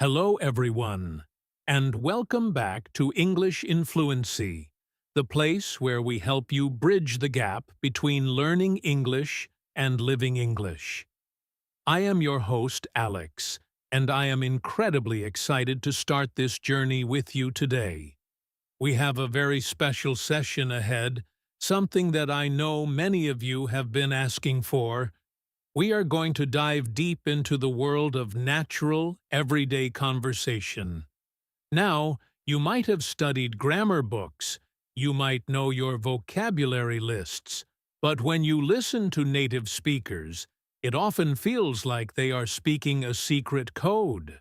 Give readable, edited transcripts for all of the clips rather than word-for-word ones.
Hello, everyone, and welcome back to English in Fluency, the place where we help you bridge the gap between learning English and living English. I am your host, Alex, and I am incredibly excited to start this journey with you today. We have a very special session ahead, something that I know many of you have been asking for. We are going to dive deep into the world of natural, everyday conversation. Now, you might have studied grammar books, you might know your vocabulary lists, but when you listen to native speakers, it often feels like they are speaking a secret code.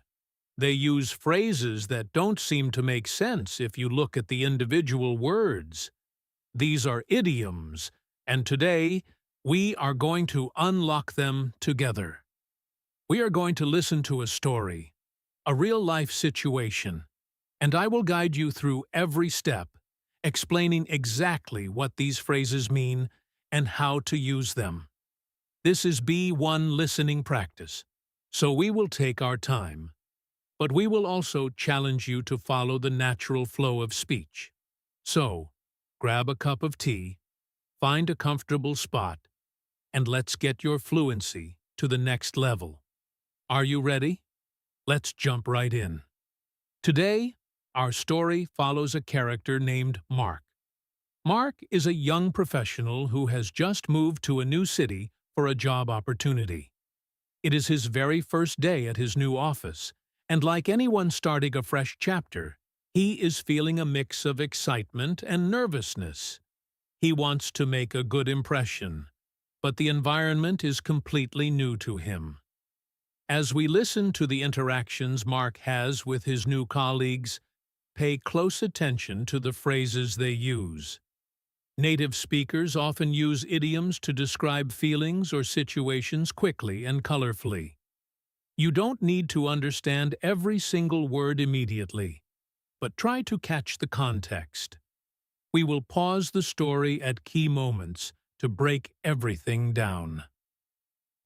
They use phrases that don't seem to make sense if you look at the individual words. These are idioms, and today, we are going to unlock them together. We are going to listen to a story, a real-life situation, and I will guide you through every step, explaining exactly what these phrases mean and how to use them. This is B1 listening practice, so we will take our time, but we will also challenge you to follow the natural flow of speech. So, grab a cup of tea, find a comfortable spot, and let's get your fluency to the next level. Are you ready? Let's jump right in. Today, our story follows a character named Mark. Mark is a young professional who has just moved to a new city for a job opportunity. It is his very first day at his new office, and like anyone starting a fresh chapter, he is feeling a mix of excitement and nervousness. He wants to make a good impression, but the environment is completely new to him. As we listen to the interactions Mark has with his new colleagues, pay close attention to the phrases they use. Native speakers often use idioms to describe feelings or situations quickly and colorfully. You don't need to understand every single word immediately, but try to catch the context. We will pause the story at key moments to break everything down.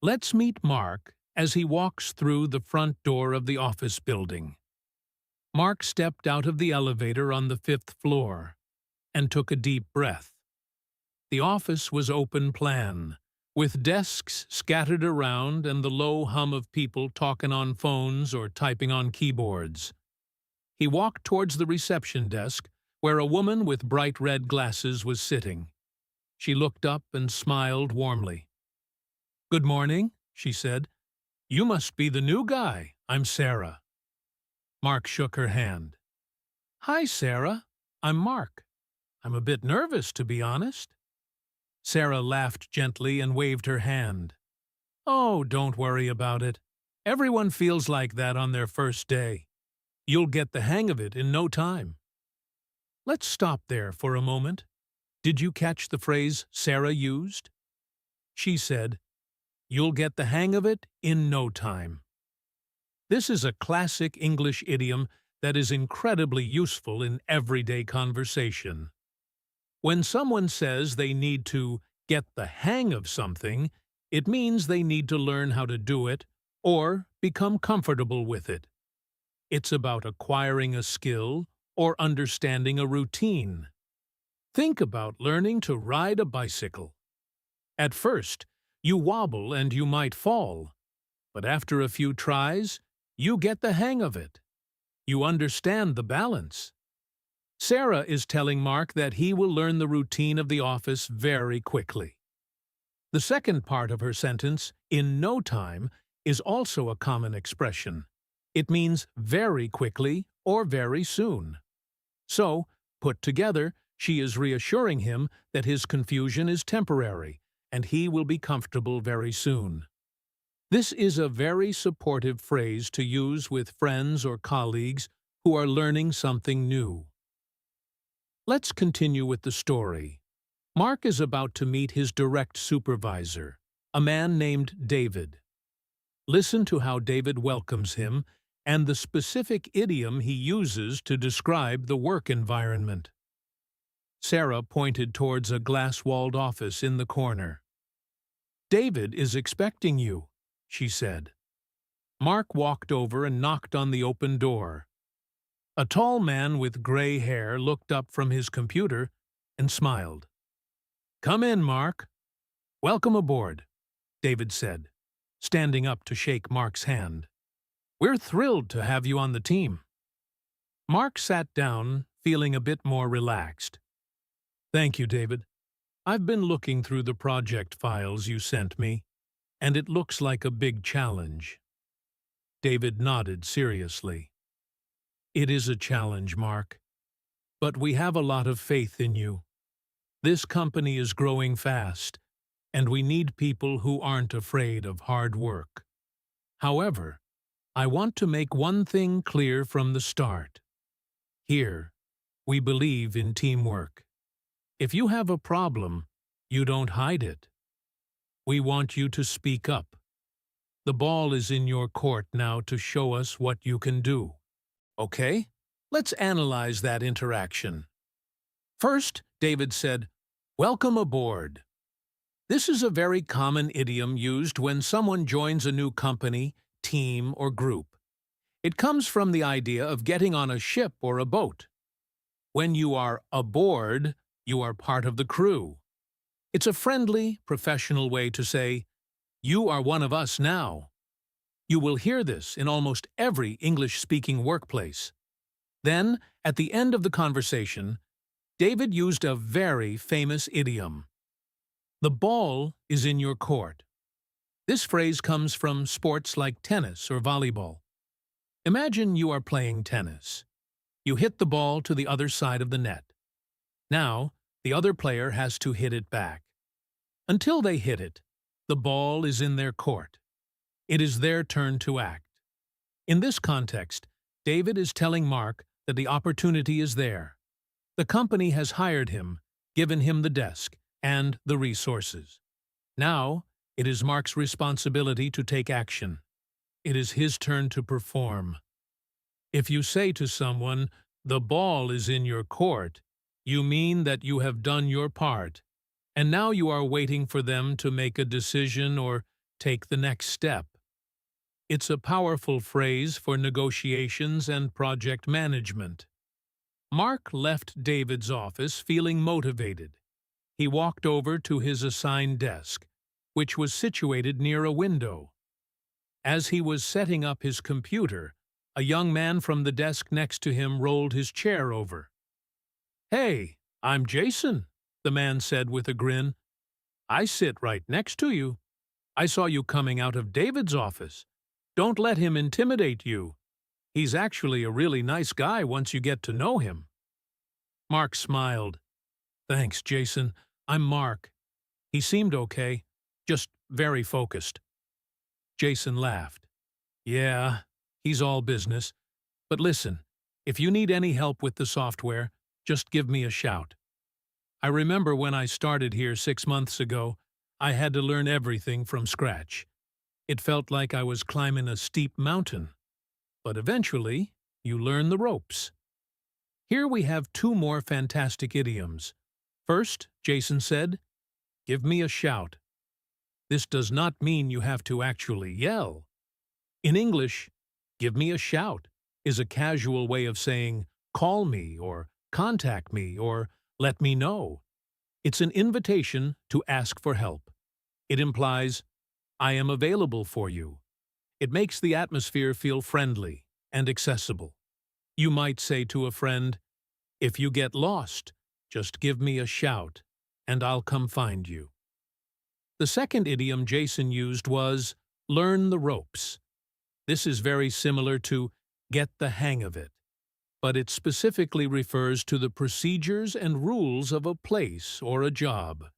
Let's meet Mark as he walks through the front door of the office building. Mark stepped out of the elevator on the 5th floor and took a deep breath. The office was open plan, with desks scattered around and the low hum of people talking on phones or typing on keyboards. He walked towards the reception desk, where a woman with bright red glasses was sitting. She looked up and smiled warmly. "Good morning," she said. "You must be the new guy. I'm Sarah." Mark shook her hand. "Hi, Sarah. I'm Mark. I'm a bit nervous, to be honest." Sarah laughed gently and waved her hand. "Oh, don't worry about it. Everyone feels like that on their first day. You'll get the hang of it in no time." Let's stop there for a moment. Did you catch the phrase Sarah used? She said, "You'll get the hang of it in no time." This is a classic English idiom that is incredibly useful in everyday conversation. When someone says they need to get the hang of something, it means they need to learn how to do it or become comfortable with it. It's about acquiring a skill or understanding a routine. Think about learning to ride a bicycle. At first, you wobble and you might fall, but after a few tries, you get the hang of it. You understand the balance. Sarah is telling Mark that he will learn the routine of the office very quickly. The second part of her sentence, "in no time," is also a common expression. It means very quickly or very soon. So, put together, she is reassuring him that his confusion is temporary and he will be comfortable very soon. This is a very supportive phrase to use with friends or colleagues who are learning something new. Let's continue with the story. Mark is about to meet his direct supervisor, a man named David. Listen to how David welcomes him and the specific idiom he uses to describe the work environment. Sarah pointed towards a glass-walled office in the corner. "David is expecting you," she said. Mark walked over and knocked on the open door. A tall man with gray hair looked up from his computer and smiled. "Come in, Mark. Welcome aboard," David said, standing up to shake Mark's hand. "We're thrilled to have you on the team." Mark sat down, feeling a bit more relaxed. "Thank you, David. I've been looking through the project files you sent me, and it looks like a big challenge." David nodded seriously. "It is a challenge, Mark. But we have a lot of faith in you. This company is growing fast, and we need people who aren't afraid of hard work. However, I want to make one thing clear from the start. Here, we believe in teamwork. If you have a problem, you don't hide it. We want you to speak up. The ball is in your court now to show us what you can do. Okay? Let's analyze that interaction." First, David said, "Welcome aboard." This is a very common idiom used when someone joins a new company, team, or group. It comes from the idea of getting on a ship or a boat. When you are aboard, you are part of the crew. It's a friendly, professional way to say, "You are one of us now." You will hear this in almost every English-speaking workplace. Then, at the end of the conversation, David used a very famous idiom. "The ball is in your court." This phrase comes from sports like tennis or volleyball. Imagine you are playing tennis. You hit the ball to the other side of the net. Now, the other player has to hit it back. Until they hit it, the ball is in their court. It is their turn to act. In this context, David is telling Mark that the opportunity is there. The company has hired him, given him the desk, and the resources. Now, it is Mark's responsibility to take action. It is his turn to perform. If you say to someone, "The ball is in your court," you mean that you have done your part, and now you are waiting for them to make a decision or take the next step. It's a powerful phrase for negotiations and project management. Mark left David's office feeling motivated. He walked over to his assigned desk, which was situated near a window. As he was setting up his computer, a young man from the desk next to him rolled his chair over. "Hey, I'm Jason," the man said with a grin. "I sit right next to you. I saw you coming out of David's office. Don't let him intimidate you. He's actually a really nice guy once you get to know him." Mark smiled. "Thanks, Jason. I'm Mark." He seemed okay, just very focused. Jason laughed. "Yeah, he's all business. But listen, if you need any help with the software, just give me a shout. I remember when I started here 6 months ago, I had to learn everything from scratch. It felt like I was climbing a steep mountain. But eventually, you learn the ropes." Here we have 2 more fantastic idioms. First, Jason said, "Give me a shout." This does not mean you have to actually yell. In English, "give me a shout" is a casual way of saying, "call me," or "contact me," or "let me know." It's an invitation to ask for help. It implies, "I am available for you." It makes the atmosphere feel friendly and accessible. You might say to a friend, "If you get lost, just give me a shout, and I'll come find you." The second idiom Jason used was, "learn the ropes." This is very similar to "get the hang of it," but it specifically refers to the procedures and rules of a place or a job.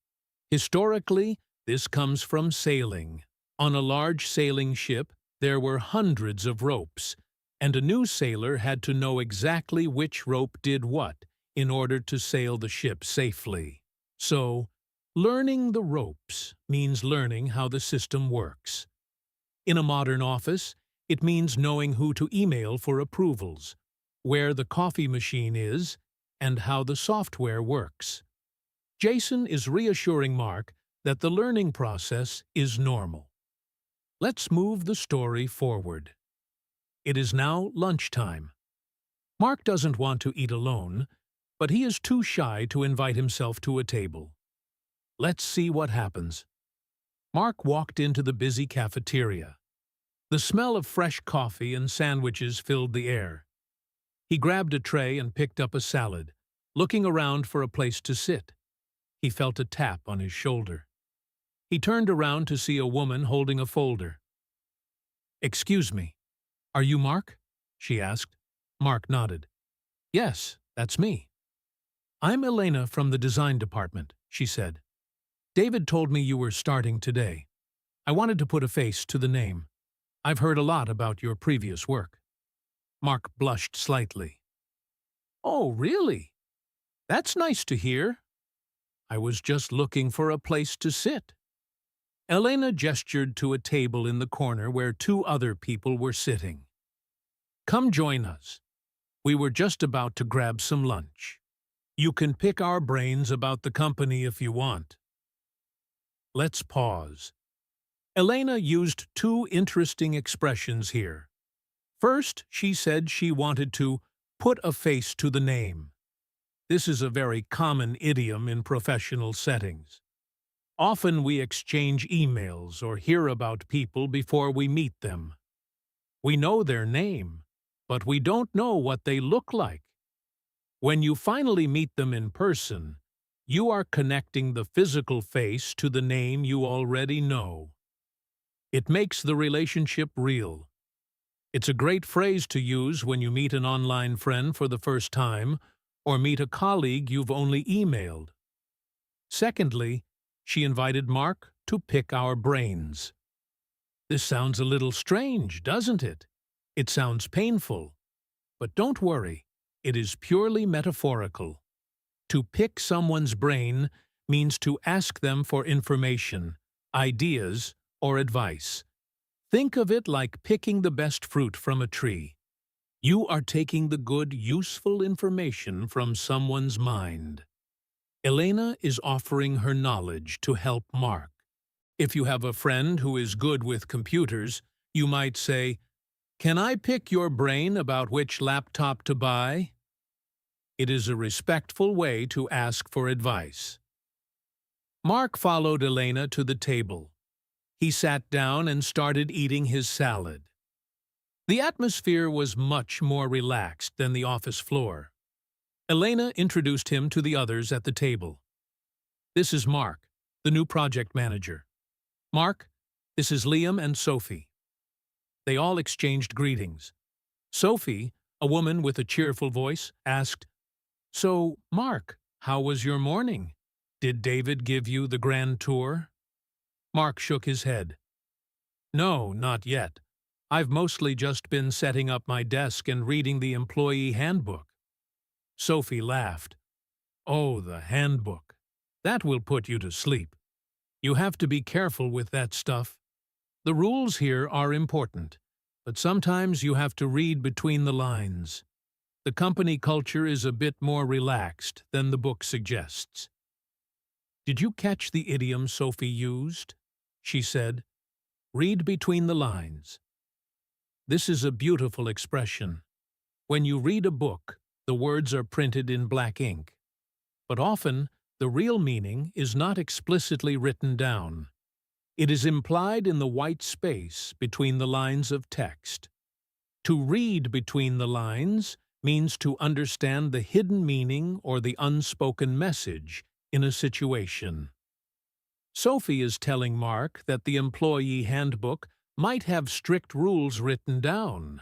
Historically, this comes from sailing. On a large sailing ship, there were hundreds of ropes, and a new sailor had to know exactly which rope did what in order to sail the ship safely. So, learning the ropes means learning how the system works. In a modern office, it means knowing who to email for approvals, where the coffee machine is, and how the software works. Jason is reassuring Mark that the learning process is normal. Let's move the story forward. It is now lunchtime. Mark doesn't want to eat alone, but he is too shy to invite himself to a table. Let's see what happens. Mark walked into the busy cafeteria. The smell of fresh coffee and sandwiches filled the air. He grabbed a tray and picked up a salad, looking around for a place to sit. He felt a tap on his shoulder. He turned around to see a woman holding a folder. "Excuse me, are you Mark?" she asked. Mark nodded. "Yes, that's me." "I'm Elena from the design department," she said. "David told me you were starting today. I wanted to put a face to the name. I've heard a lot about your previous work." Mark blushed slightly. "Oh, really? That's nice to hear. I was just looking for a place to sit." Elena gestured to a table in the corner where two other people were sitting. "Come join us. We were just about to grab some lunch. You can pick our brains about the company if you want." Let's pause. Elena used two interesting expressions here. First, she said she wanted to put a face to the name. This is a very common idiom in professional settings. Often we exchange emails or hear about people before we meet them. We know their name, but we don't know what they look like. When you finally meet them in person, you are connecting the physical face to the name you already know. It makes the relationship real. It's a great phrase to use when you meet an online friend for the first time or meet a colleague you've only emailed. Secondly, she invited Mark to pick our brains. This sounds a little strange, doesn't it? It sounds painful. But don't worry, it is purely metaphorical. To pick someone's brain means to ask them for information, ideas, or advice. Think of it like picking the best fruit from a tree. You are taking the good, useful information from someone's mind. Elena is offering her knowledge to help Mark. If you have a friend who is good with computers, you might say, "Can I pick your brain about which laptop to buy?" It is a respectful way to ask for advice. Mark followed Elena to the table. He sat down and started eating his salad. The atmosphere was much more relaxed than the office floor. Elena introduced him to the others at the table. "This is Mark, the new project manager. Mark, this is Liam and Sophie." They all exchanged greetings. Sophie, a woman with a cheerful voice, asked, "So, Mark, how was your morning? Did David give you the grand tour?" Mark shook his head. "No, not yet. I've mostly just been setting up my desk and reading the employee handbook." Sophie laughed. "Oh, the handbook. That will put you to sleep. You have to be careful with that stuff. The rules here are important, but sometimes you have to read between the lines. The company culture is a bit more relaxed than the book suggests." "Did you catch the idiom Sophie used?" she said. "Read between the lines." This is a beautiful expression. When you read a book, the words are printed in black ink. But often, the real meaning is not explicitly written down. It is implied in the white space between the lines of text. To read between the lines means to understand the hidden meaning or the unspoken message in a situation. Sophie is telling Mark that the employee handbook might have strict rules written down,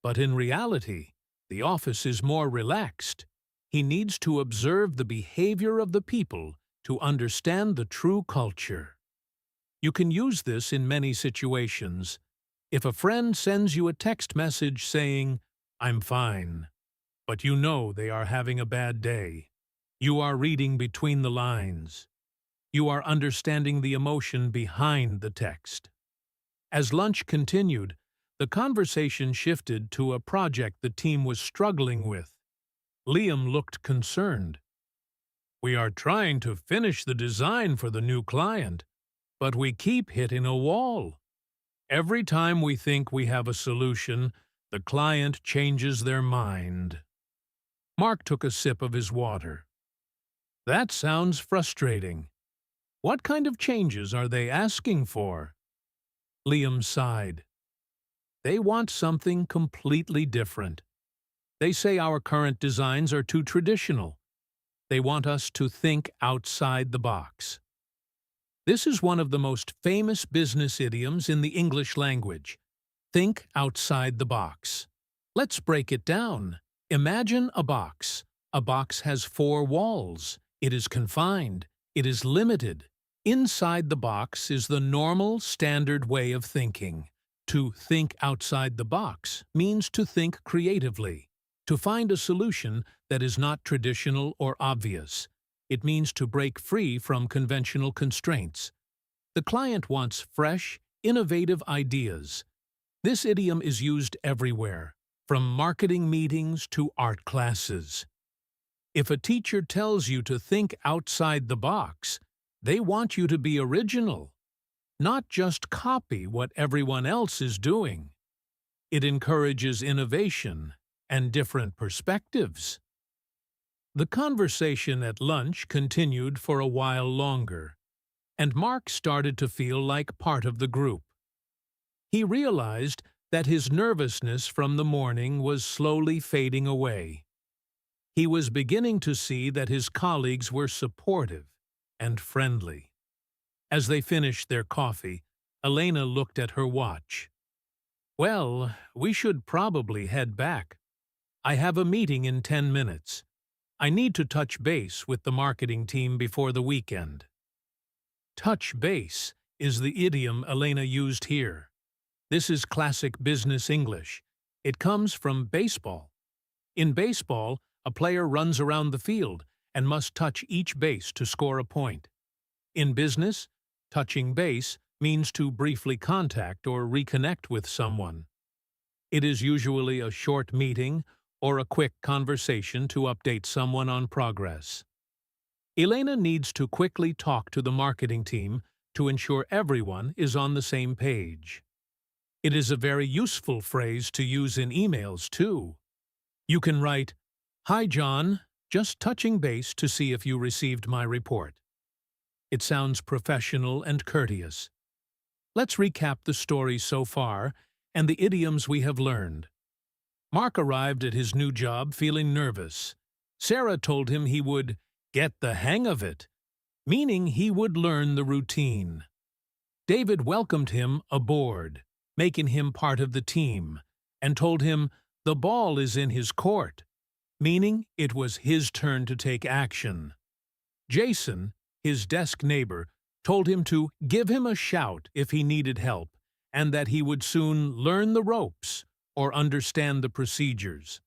but in reality, the office is more relaxed. He needs to observe the behavior of the people to understand the true culture. You can use this in many situations. If a friend sends you a text message saying, "I'm fine," but you know they are having a bad day, you are reading between the lines. You are understanding the emotion behind the text. As lunch continued, the conversation shifted to a project the team was struggling with. Liam looked concerned. "We are trying to finish the design for the new client, but we keep hitting a wall. Every time we think we have a solution, the client changes their mind. Mark took a sip of his water. That sounds frustrating. What kind of changes are they asking for? Liam sighed. They want something completely different. They say our current designs are too traditional. They want us to think outside the box. This is one of the most famous business idioms in the English language. Think outside the box. Let's break it down. Imagine a box. A box has 4 walls. It is confined. It is limited. Inside the box is the normal, standard way of thinking. To think outside the box means to think creatively, to find a solution that is not traditional or obvious. It means to break free from conventional constraints. The client wants fresh, innovative ideas. This idiom is used everywhere, from marketing meetings to art classes. If a teacher tells you to think outside the box, they want you to be original, not just copy what everyone else is doing. It encourages innovation and different perspectives. The conversation at lunch continued for a while longer, and Mark started to feel like part of the group. He realized that his nervousness from the morning was slowly fading away. He was beginning to see that his colleagues were supportive and friendly. As they finished their coffee, Elena looked at her watch. "Well, we should probably head back. I have a meeting in 10 minutes. I need to touch base with the marketing team before the weekend." Touch base is the idiom Elena used here. This is classic business English. It comes from baseball. In baseball, a player runs around the field and must touch each base to score a point. In business, touching base means to briefly contact or reconnect with someone. It is usually a short meeting or a quick conversation to update someone on progress. Elena needs to quickly talk to the marketing team to ensure everyone is on the same page. It is a very useful phrase to use in emails, too. You can write, "Hi, John, just touching base to see if you received my report." It sounds professional and courteous. Let's recap the story so far and the idioms we have learned. Mark arrived at his new job feeling nervous. Sarah told him he would get the hang of it, meaning he would learn the routine. David welcomed him aboard, making him part of the team, and told him the ball is in his court, meaning it was his turn to take action. Jason, his desk neighbor, told him to give him a shout if he needed help, and that he would soon learn the ropes or understand the procedures.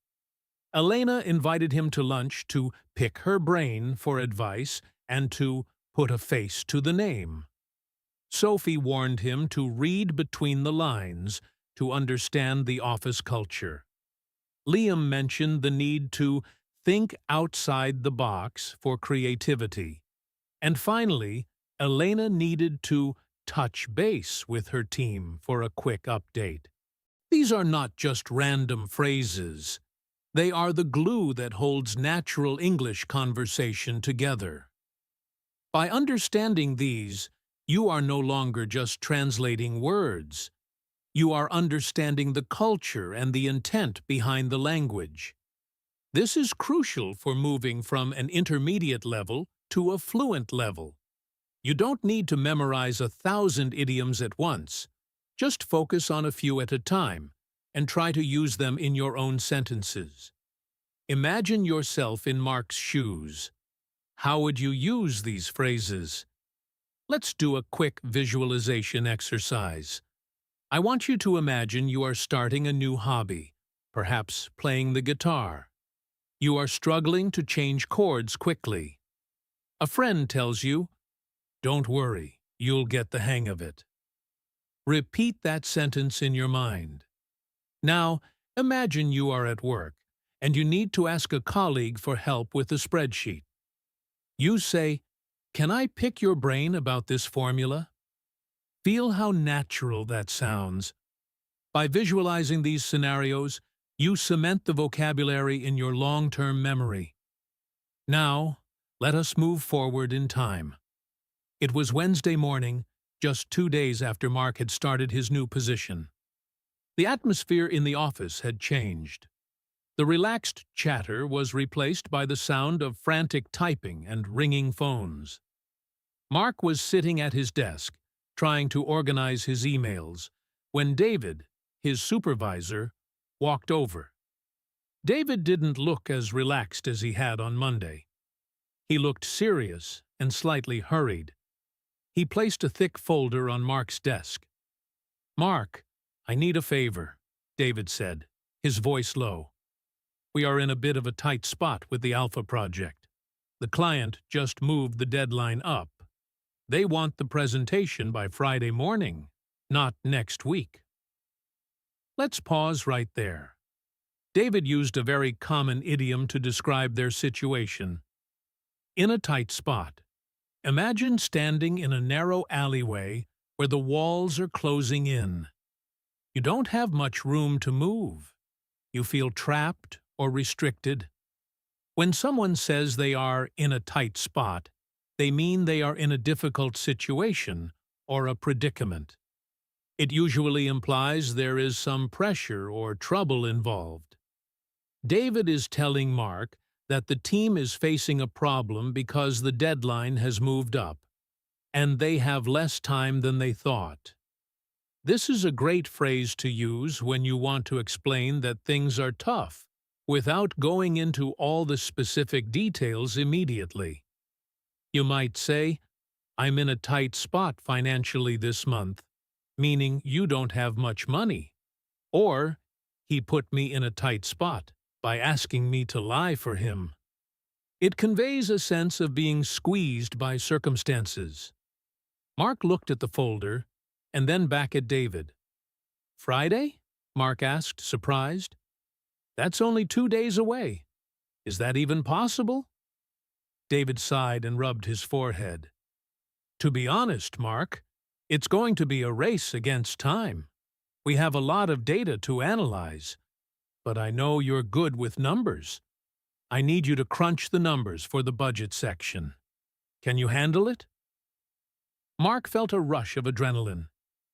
Elena invited him to lunch to pick her brain for advice and to put a face to the name. Sophie warned him to read between the lines to understand the office culture. Liam mentioned the need to think outside the box for creativity. And finally, Elena needed to touch base with her team for a quick update. These are not just random phrases. They are the glue that holds natural English conversation together. By understanding these, you are no longer just translating words. You are understanding the culture and the intent behind the language. This is crucial for moving from an intermediate level to a fluent level. You don't need to memorize 1,000 idioms at once. Just focus on a few at a time and try to use them in your own sentences. Imagine yourself in Mark's shoes. How would you use these phrases? Let's do a quick visualization exercise. I want you to imagine you are starting a new hobby, perhaps playing the guitar. You are struggling to change chords quickly. A friend tells you, "Don't worry, you'll get the hang of it." Repeat that sentence in your mind. Now, imagine you are at work and you need to ask a colleague for help with a spreadsheet. You say, "Can I pick your brain about this formula?" Feel how natural that sounds. By visualizing these scenarios, you cement the vocabulary in your long-term memory. Now, let us move forward in time. It was Wednesday morning, just 2 days after Mark had started his new position. The atmosphere in the office had changed. The relaxed chatter was replaced by the sound of frantic typing and ringing phones. Mark was sitting at his desk, trying to organize his emails, when David, his supervisor, walked over. David didn't look as relaxed as he had on Monday. He looked serious and slightly hurried. He placed a thick folder on Mark's desk. "Mark, I need a favor," David said, his voice low. "We are in a bit of a tight spot with the Alpha project. The client just moved the deadline up. They want the presentation by Friday morning, not next week." Let's pause right there. David used a very common idiom to describe their situation. In a tight spot. Imagine standing in a narrow alleyway where the walls are closing in. You don't have much room to move. You feel trapped or restricted. When someone says they are in a tight spot, they mean they are in a difficult situation or a predicament. It usually implies there is some pressure or trouble involved. David is telling Mark that the team is facing a problem because the deadline has moved up, and they have less time than they thought. This is a great phrase to use when you want to explain that things are tough, without going into all the specific details immediately. You might say, "I'm in a tight spot financially this month," meaning you don't have much money. Or, "He put me in a tight spot by asking me to lie for him." It conveys a sense of being squeezed by circumstances. Mark looked at the folder and then back at David. "Friday?" Mark asked, surprised. "That's only 2 days away. Is that even possible?" David sighed and rubbed his forehead. "To be honest, Mark, it's going to be a race against time. We have a lot of data to analyze, but I know you're good with numbers. I need you to crunch the numbers for the budget section. Can you handle it?" Mark felt a rush of adrenaline.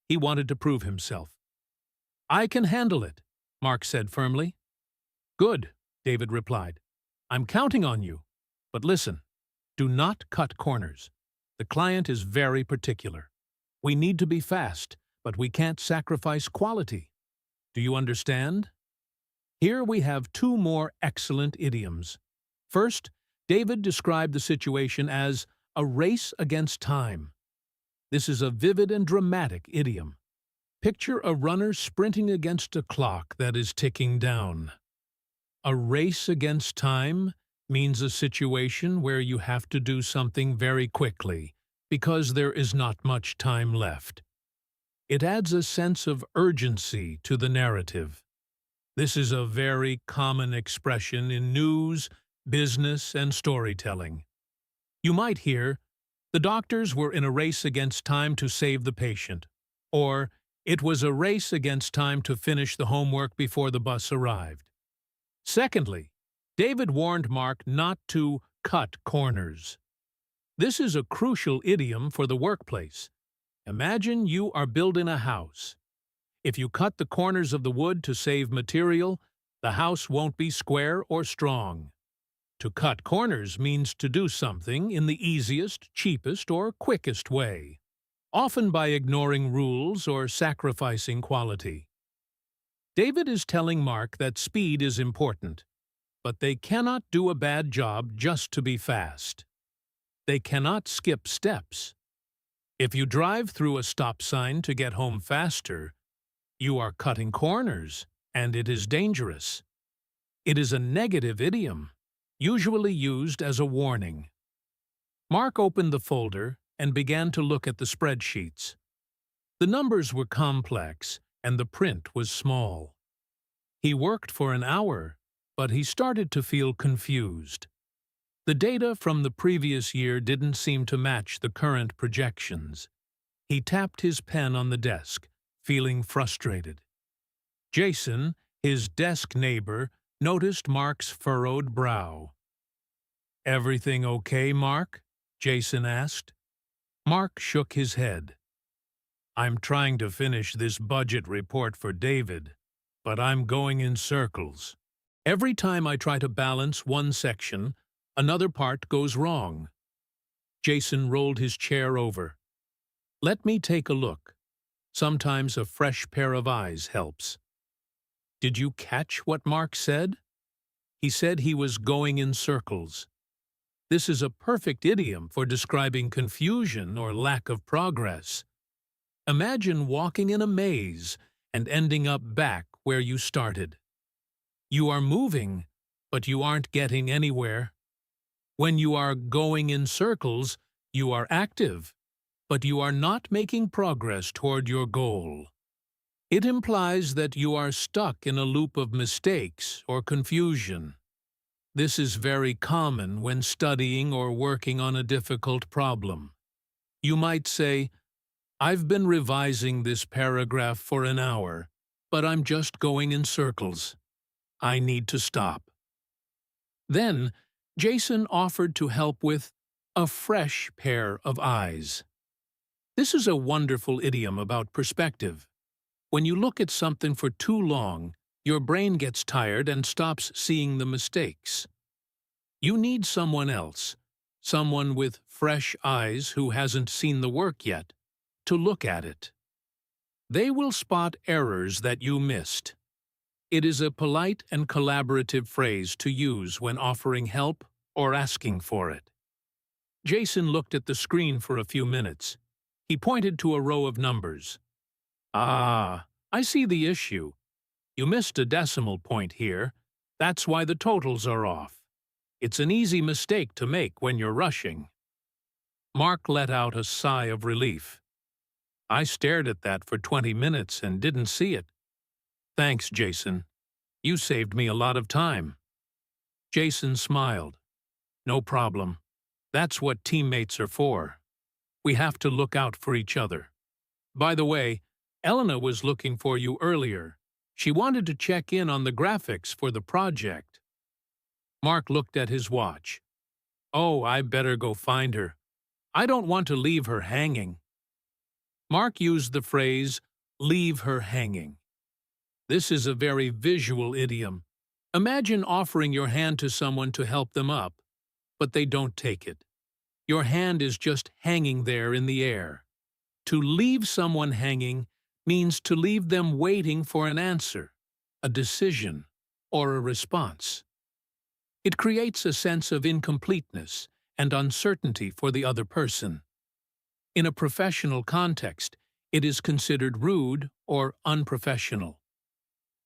He wanted to prove himself. "I can handle it," Mark said firmly. "Good," David replied. "I'm counting on you. But listen, do not cut corners. The client is very particular. We need to be fast, but we can't sacrifice quality. Do you understand?" Here we have 2 more excellent idioms. First, David described the situation as a race against time. This is a vivid and dramatic idiom. Picture a runner sprinting against a clock that is ticking down. A race against time means a situation where you have to do something very quickly because there is not much time left. It adds a sense of urgency to the narrative. This is a very common expression in news, business, and storytelling. You might hear, "The doctors were in a race against time to save the patient," or "It was a race against time to finish the homework before the bus arrived." Secondly, David warned Mark not to cut corners. This is a crucial idiom for the workplace. Imagine you are building a house. If you cut the corners of the wood to save material, the house won't be square or strong. To cut corners means to do something in the easiest, cheapest, or quickest way, often by ignoring rules or sacrificing quality. David is telling Mark that speed is important, but they cannot do a bad job just to be fast. They cannot skip steps. If you drive through a stop sign to get home faster, you are cutting corners, and it is dangerous. It is a negative idiom, usually used as a warning. Mark opened the folder and began to look at the spreadsheets. The numbers were complex, and the print was small. He worked for an hour, but he started to feel confused. The data from the previous year didn't seem to match the current projections. He tapped his pen on the desk, feeling frustrated. Jason, his desk neighbor, noticed Mark's furrowed brow. "Everything okay, Mark?" Jason asked. Mark shook his head. "I'm trying to finish this budget report for David, but I'm going in circles. Every time I try to balance one section, another part goes wrong." Jason rolled his chair over. "Let me take a look. Sometimes a fresh pair of eyes helps." Did you catch what Mark said? He said he was going in circles. This is a perfect idiom for describing confusion or lack of progress. Imagine walking in a maze and ending up back where you started. You are moving, but you aren't getting anywhere. When you are going in circles, you are active, but you are not making progress toward your goal. It implies that you are stuck in a loop of mistakes or confusion. This is very common when studying or working on a difficult problem. You might say, "I've been revising this paragraph for an hour, but I'm just going in circles. I need to stop." Then, Jason offered to help with a fresh pair of eyes. This is a wonderful idiom about perspective. When you look at something for too long, your brain gets tired and stops seeing the mistakes. You need someone else, someone with fresh eyes who hasn't seen the work yet, to look at it. They will spot errors that you missed. It is a polite and collaborative phrase to use when offering help or asking for it. Jason looked at the screen for a few minutes. He pointed to a row of numbers. "Ah, I see the issue. You missed a decimal point here. That's why the totals are off. It's an easy mistake to make when you're rushing." Mark let out a sigh of relief. "I stared at that for 20 minutes and didn't see it." "Thanks, Jason. You saved me a lot of time." Jason smiled. "No problem. That's what teammates are for. We have to look out for each other. By the way, Elena was looking for you earlier. She wanted to check in on the graphics for the project." Mark looked at his watch. "Oh, I better go find her. I don't want to leave her hanging." Mark used the phrase, "leave her hanging." This is a very visual idiom. Imagine offering your hand to someone to help them up, but they don't take it. Your hand is just hanging there in the air. To leave someone hanging means to leave them waiting for an answer, a decision, or a response. It creates a sense of incompleteness and uncertainty for the other person. In a professional context, it is considered rude or unprofessional.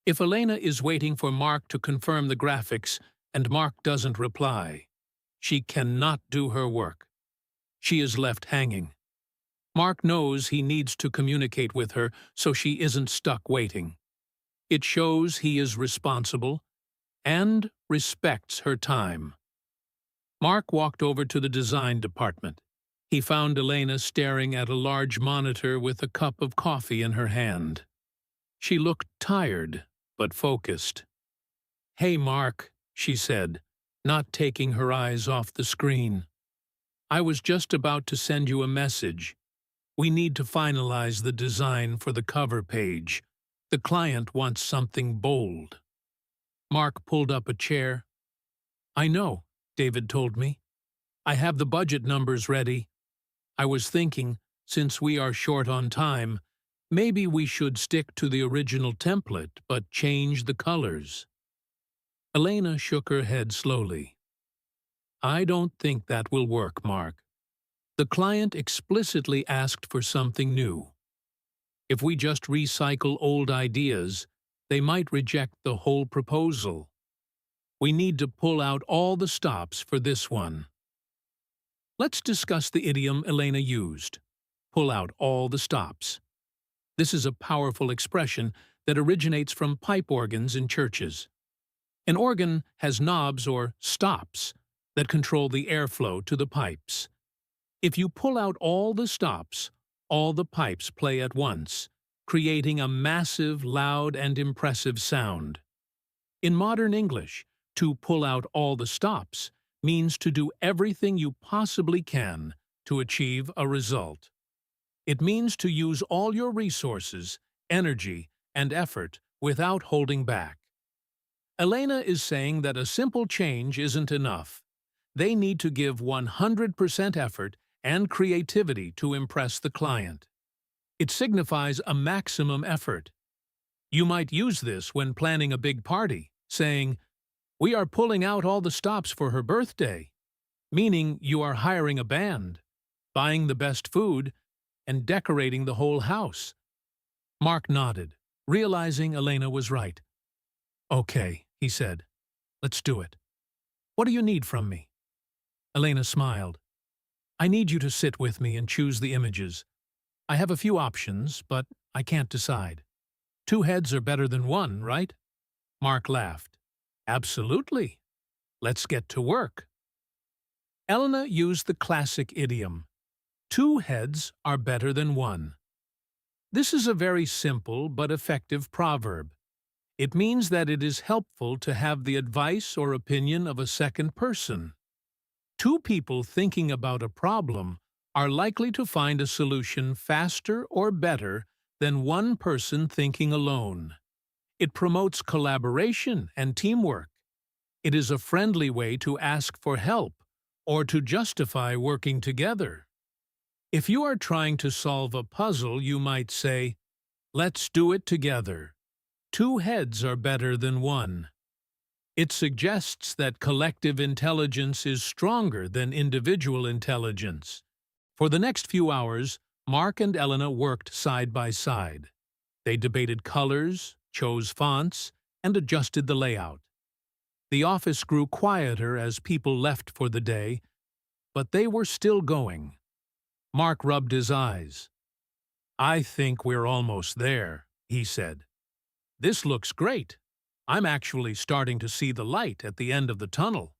If Elena is waiting for Mark to confirm the graphics and Mark doesn't reply, she cannot do her work. She is left hanging. Mark knows he needs to communicate with her so she isn't stuck waiting. It shows he is responsible and respects her time. Mark walked over to the design department. He found Elena staring at a large monitor with a cup of coffee in her hand. She looked tired, but focused. "Hey, Mark," she said, not taking her eyes off the screen. "I was just about to send you a message. We need to finalize the design for the cover page. The client wants something bold." Mark pulled up a chair. "I know," David told me. "I have the budget numbers ready. I was thinking, since we are short on time, maybe we should stick to the original template but change the colors." Elena shook her head slowly. "I don't think that will work, Mark. The client explicitly asked for something new. If we just recycle old ideas, they might reject the whole proposal. We need to pull out all the stops for this one." Let's discuss the idiom Elena used. Pull out all the stops. This is a powerful expression that originates from pipe organs in churches. An organ has knobs or stops that control the airflow to the pipes. If you pull out all the stops, All the pipes play at once, creating a massive, loud, and impressive sound. In modern English, to pull out all the stops means to do everything you possibly can to achieve a result. It means to use all your resources, energy, and effort without holding back. Elena is saying that a simple change isn't enough. They need to give 100% effort and creativity to impress the client. It signifies a maximum effort. You might use this when planning a big party, saying, "We are pulling out all the stops for her birthday," meaning you are hiring a band, buying the best food, and decorating the whole house. Mark nodded, realizing Elena was right. "Okay," he said. "Let's do it. What do you need from me?" Elena smiled. "I need you to sit with me and choose the images. I have a few options, but I can't decide. Two heads are better than one, right?" Mark laughed. "Absolutely. Let's get to work." Elena used the classic idiom, "Two heads are better than one." This is a very simple but effective proverb. It means that it is helpful to have the advice or opinion of a second person. Two people thinking about a problem are likely to find a solution faster or better than one person thinking alone. It promotes collaboration and teamwork. It is a friendly way to ask for help or to justify working together. If you are trying to solve a puzzle, you might say, "Let's do it together. Two heads are better than one." It suggests that collective intelligence is stronger than individual intelligence. For the next few hours, Mark and Elena worked side by side. They debated colors, chose fonts, and adjusted the layout. The office grew quieter as people left for the day, but they were still going. Mark rubbed his eyes. "I think we're almost there," he said. "This looks great. I'm actually starting to see the light at the end of the tunnel."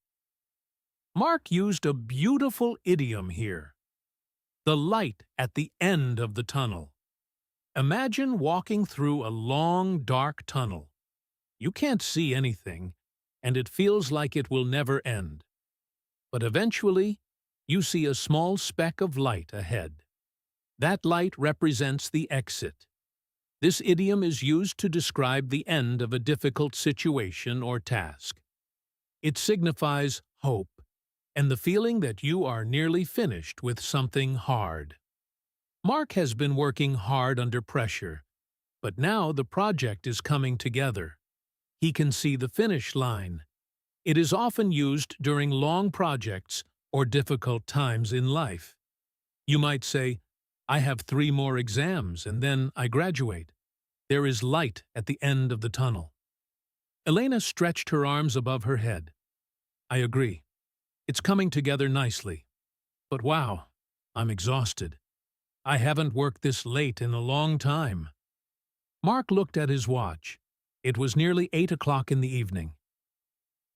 Mark used a beautiful idiom here. The light at the end of the tunnel. Imagine walking through a long, dark tunnel. You can't see anything, and it feels like it will never end. But eventually, you see a small speck of light ahead. That light represents the exit. This idiom is used to describe the end of a difficult situation or task. It signifies hope and the feeling that you are nearly finished with something hard. Mark has been working hard under pressure, but now the project is coming together. He can see the finish line. It is often used during long projects or difficult times in life. You might say, "I have 3 more exams and then I graduate. There is light at the end of the tunnel." Elena stretched her arms above her head. "I agree. It's coming together nicely. But wow, I'm exhausted. I haven't worked this late in a long time." Mark looked at his watch. It was nearly 8 o'clock in the evening.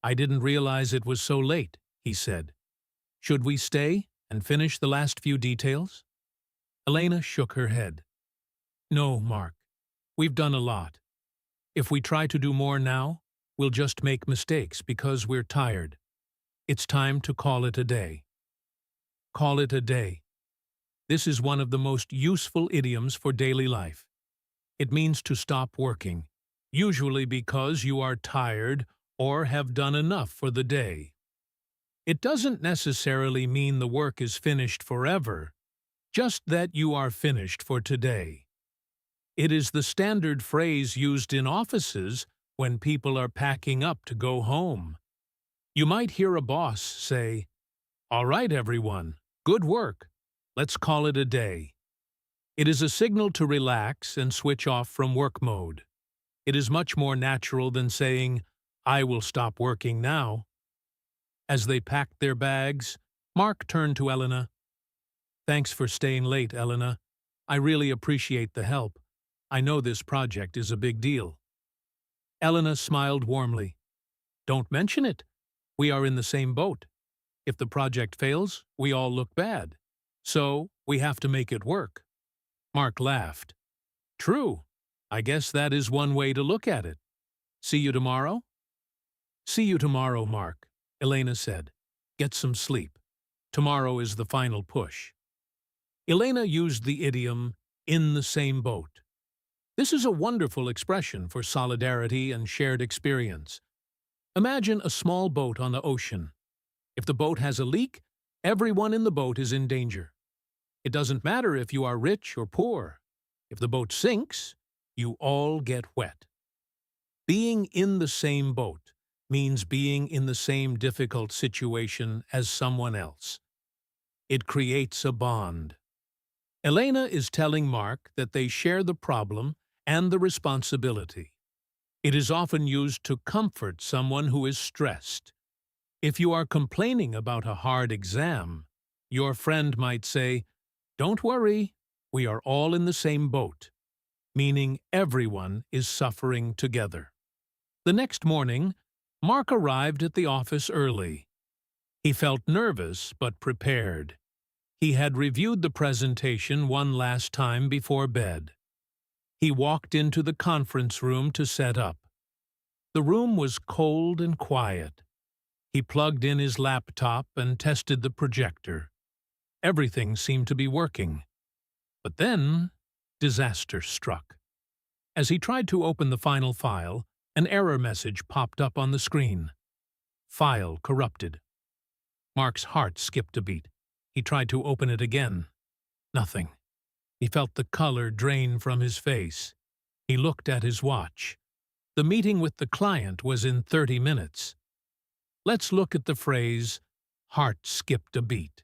"I didn't realize it was so late," he said. "Should we stay and finish the last few details?" Elena shook her head. "No, Mark. We've done a lot. If we try to do more now, we'll just make mistakes because we're tired. It's time to call it a day." Call it a day. This is one of the most useful idioms for daily life. It means to stop working, usually because you are tired or have done enough for the day. It doesn't necessarily mean the work is finished forever, just that you are finished for today. It is the standard phrase used in offices when people are packing up to go home. You might hear a boss say, "All right, everyone, good work. Let's call it a day." It is a signal to relax and switch off from work mode. It is much more natural than saying, "I will stop working now." As they packed their bags, Mark turned to Elena. "Thanks for staying late, Elena. I really appreciate the help. I know this project is a big deal." Elena smiled warmly. "Don't mention it. We are in the same boat. If the project fails, we all look bad. So, we have to make it work." Mark laughed. True. I guess that is one way to look at it. See you tomorrow? See you tomorrow, Mark, Elena said. Get some sleep. Tomorrow is the final push. Elena used the idiom, in the same boat. This is a wonderful expression for solidarity and shared experience. Imagine a small boat on the ocean. If the boat has a leak, everyone in the boat is in danger. It doesn't matter if you are rich or poor. If the boat sinks, you all get wet. Being in the same boat means being in the same difficult situation as someone else. It creates a bond. Elena is telling Mark that they share the problem and the responsibility. It is often used to comfort someone who is stressed. If you are complaining about a hard exam, your friend might say, "Don't worry, we are all in the same boat," meaning everyone is suffering together. The next morning, Mark arrived at the office early. He felt nervous but prepared. He had reviewed the presentation one last time before bed. He walked into the conference room to set up. The room was cold and quiet. He plugged in his laptop and tested the projector. Everything seemed to be working. But then, disaster struck. As he tried to open the final file, an error message popped up on the screen. File corrupted. Mark's heart skipped a beat. He tried to open it again. Nothing. He felt the color drain from his face. He looked at his watch. The meeting with the client was in 30 minutes. Let's look at the phrase, heart skipped a beat.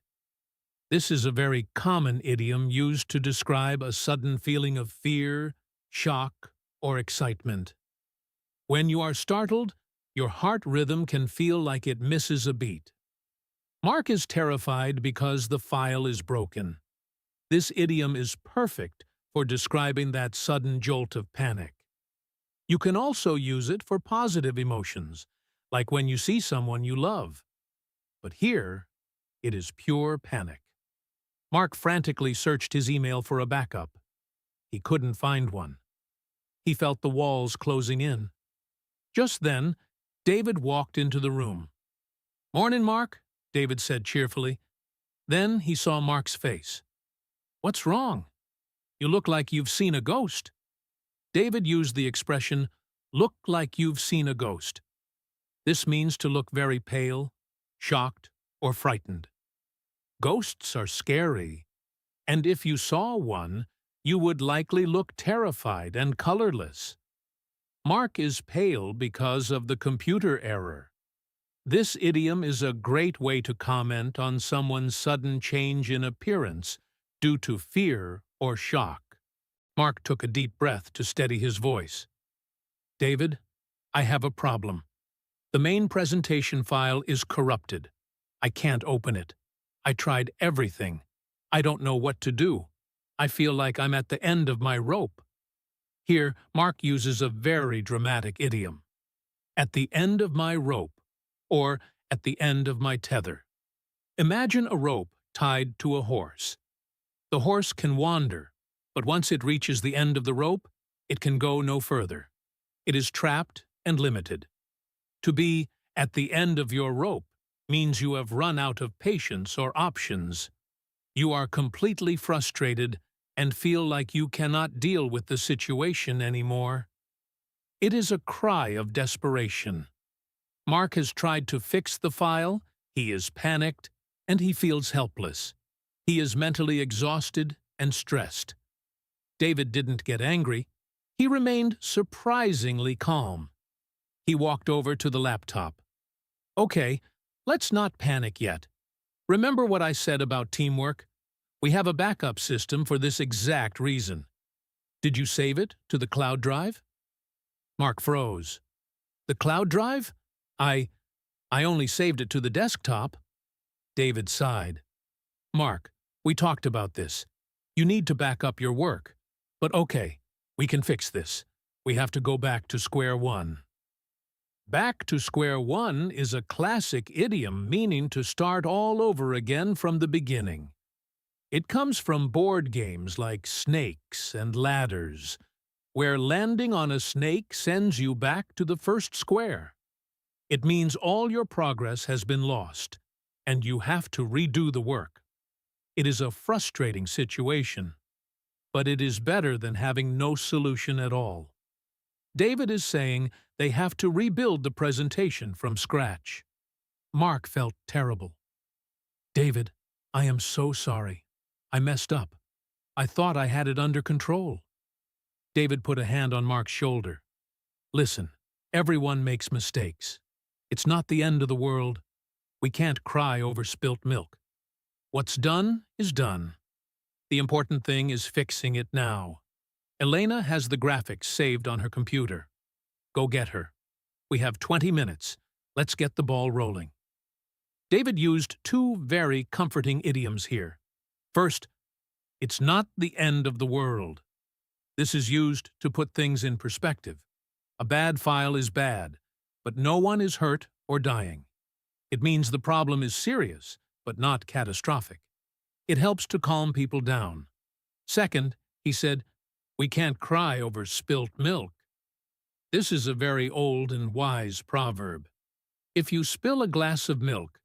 This is a very common idiom used to describe a sudden feeling of fear, shock, or excitement. When you are startled, your heart rhythm can feel like it misses a beat. Mark is terrified because the file is broken. This idiom is perfect for describing that sudden jolt of panic. You can also use it for positive emotions, like when you see someone you love. But here, it is pure panic. Mark frantically searched his email for a backup. He couldn't find one. He felt the walls closing in. Just then, David walked into the room. "Morning, Mark," David said cheerfully. Then he saw Mark's face. "What's wrong? You look like you've seen a ghost." David used the expression, "look like you've seen a ghost." This means to look very pale, shocked, or frightened. Ghosts are scary, and if you saw one, you would likely look terrified and colorless. Mark is pale because of the computer error. This idiom is a great way to comment on someone's sudden change in appearance due to fear or shock. Mark took a deep breath to steady his voice. "David, I have a problem. The main presentation file is corrupted. I can't open it. I tried everything. I don't know what to do. I feel like I'm at the end of my rope." Here, Mark uses a very dramatic idiom. At the end of my rope, or at the end of my tether. Imagine a rope tied to a horse. The horse can wander, but once it reaches the end of the rope, it can go no further. It is trapped and limited. To be at the end of your rope means you have run out of patience or options. You are completely frustrated and feel like you cannot deal with the situation anymore. It is a cry of desperation. Mark has tried to fix the file, he is panicked, and he feels helpless. He is mentally exhausted and stressed. David didn't get angry. He remained surprisingly calm. He walked over to the laptop. "Okay, let's not panic yet. Remember what I said about teamwork? We have a backup system for this exact reason. Did you save it to the cloud drive?" Mark froze. "The cloud drive? I only saved it to the desktop." David sighed. "Mark, we talked about this. You need to back up your work. But okay, we can fix this. We have to go back to square one." Back to square one is a classic idiom meaning to start all over again from the beginning. It comes from board games like Snakes and Ladders, where landing on a snake sends you back to the first square. It means all your progress has been lost, and you have to redo the work. It is a frustrating situation, but it is better than having no solution at all. David is saying they have to rebuild the presentation from scratch. Mark felt terrible. "David, I am so sorry. I messed up. I thought I had it under control." David put a hand on Mark's shoulder. "Listen, everyone makes mistakes. It's not the end of the world. We can't cry over spilt milk. What's done is done. The important thing is fixing it now. Elena has the graphics saved on her computer. Go get her. We have 20 minutes. Let's get the ball rolling." David used two very comforting idioms here. First, it's not the end of the world. This is used to put things in perspective. A bad file is bad, but no one is hurt or dying. It means the problem is serious, but not catastrophic. It helps to calm people down. Second, he said, "We can't cry over spilt milk." This is a very old and wise proverb. If you spill a glass of milk,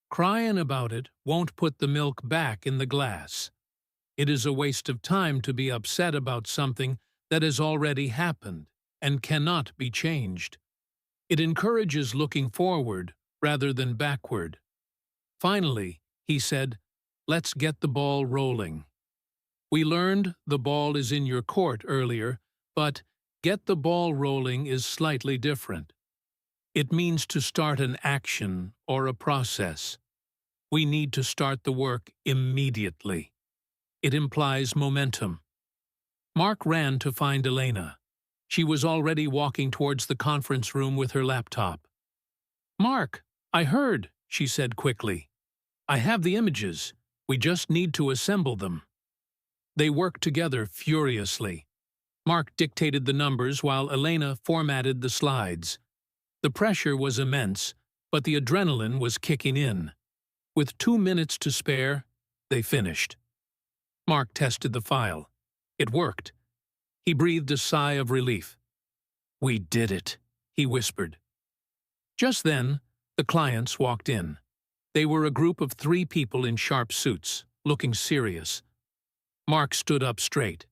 crying about it won't put the milk back in the glass. It is a waste of time to be upset about something that has already happened and cannot be changed. It encourages looking forward rather than backward. Finally, he said, "Let's get the ball rolling." We learned the ball is in your court earlier, but get the ball rolling is slightly different. It means to start an action or a process. We need to start the work immediately. It implies momentum. Mark ran to find Elena. She was already walking towards the conference room with her laptop. "Mark, I heard," she said quickly. "I have the images. We just need to assemble them." They worked together furiously. Mark dictated the numbers while Elena formatted the slides. The pressure was immense, but the adrenaline was kicking in. With 2 minutes to spare, they finished. Mark tested the file. It worked. He breathed a sigh of relief. "We did it," he whispered. Just then, the clients walked in. They were a group of 3 people in sharp suits, looking serious. Mark stood up straight.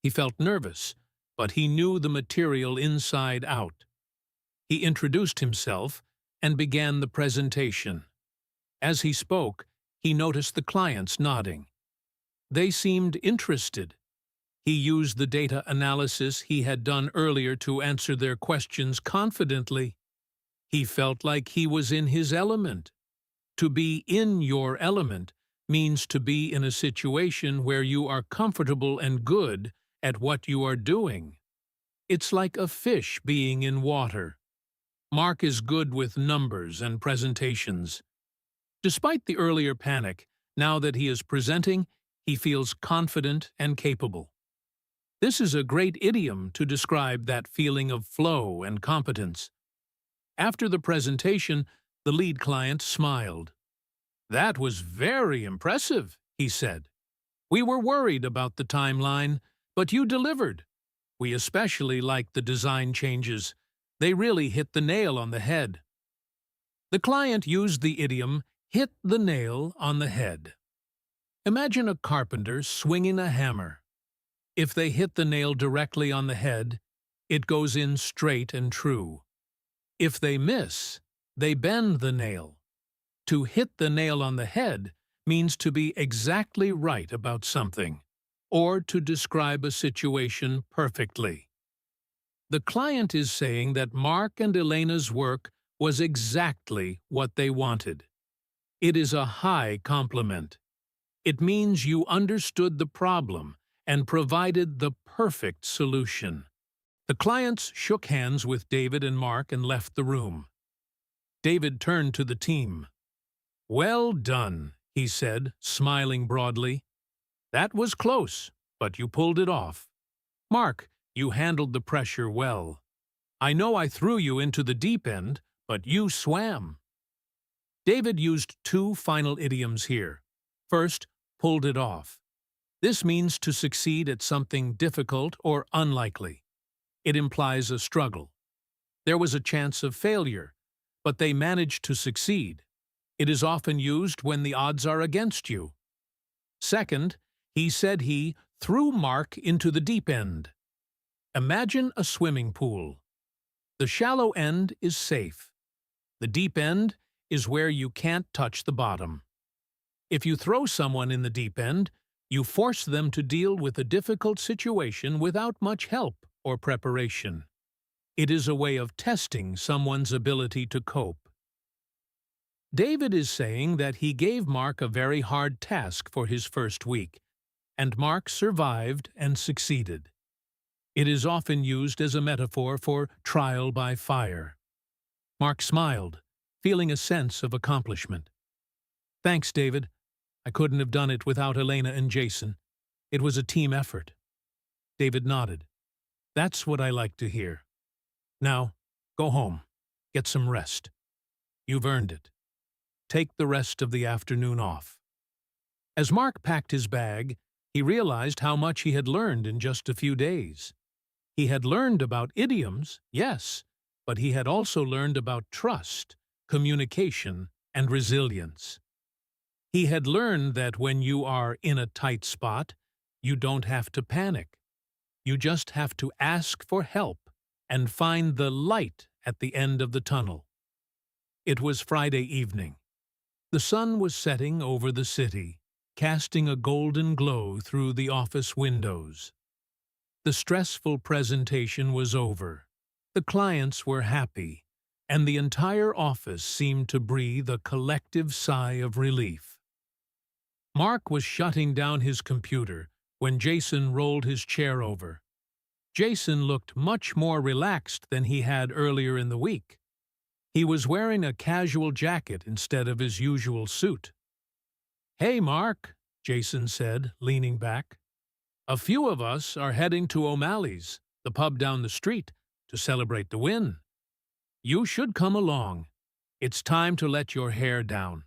He felt nervous, but he knew the material inside out. He introduced himself and began the presentation. As he spoke, he noticed the clients nodding. They seemed interested. He used the data analysis he had done earlier to answer their questions confidently. He felt like he was in his element. To be in your element means to be in a situation where you are comfortable and good at what you are doing. It's like a fish being in water. Mark is good with numbers and presentations. Despite the earlier panic, now that he is presenting, he feels confident and capable. This is a great idiom to describe that feeling of flow and competence. After the presentation, the lead client smiled. "That was very impressive," he said. "We were worried about the timeline, but you delivered. We especially liked the design changes. They really hit the nail on the head." The client used the idiom, "hit the nail on the head." Imagine a carpenter swinging a hammer. If they hit the nail directly on the head, it goes in straight and true. If they miss, they bend the nail. To hit the nail on the head means to be exactly right about something, or to describe a situation perfectly. The client is saying that Mark and Elena's work was exactly what they wanted. It is a high compliment. It means you understood the problem and provided the perfect solution. The clients shook hands with David and Mark and left the room. David turned to the team. "Well done," he said, smiling broadly. "That was close, but you pulled it off. Mark, you handled the pressure well. I know I threw you into the deep end, but you swam." David used two final idioms here. First, pulled it off. This means to succeed at something difficult or unlikely. It implies a struggle. There was a chance of failure, but they managed to succeed. It is often used when the odds are against you. Second, he said he threw Mark into the deep end. Imagine a swimming pool. The shallow end is safe. The deep end is where you can't touch the bottom. If you throw someone in the deep end, you force them to deal with a difficult situation without much help or preparation. It is a way of testing someone's ability to cope. David is saying that he gave Mark a very hard task for his first week, and Mark survived and succeeded. It is often used as a metaphor for trial by fire. Mark smiled, feeling a sense of accomplishment. "Thanks, David. I couldn't have done it without Elena and Jason. It was a team effort." David nodded. "That's what I like to hear. Now, go home. Get some rest. You've earned it. Take the rest of the afternoon off." As Mark packed his bag, he realized how much he had learned in just a few days. He had learned about idioms, yes, but he had also learned about trust, communication, and resilience. He had learned that when you are in a tight spot, you don't have to panic. You just have to ask for help and find the light at the end of the tunnel. It was Friday evening. The sun was setting over the city, casting a golden glow through the office windows. The stressful presentation was over. The clients were happy, and the entire office seemed to breathe a collective sigh of relief. Mark was shutting down his computer when Jason rolled his chair over. Jason looked much more relaxed than he had earlier in the week. He was wearing a casual jacket instead of his usual suit. "Hey, Mark," Jason said, leaning back. "A few of us are heading to O'Malley's, the pub down the street, to celebrate the win. You should come along. It's time to let your hair down."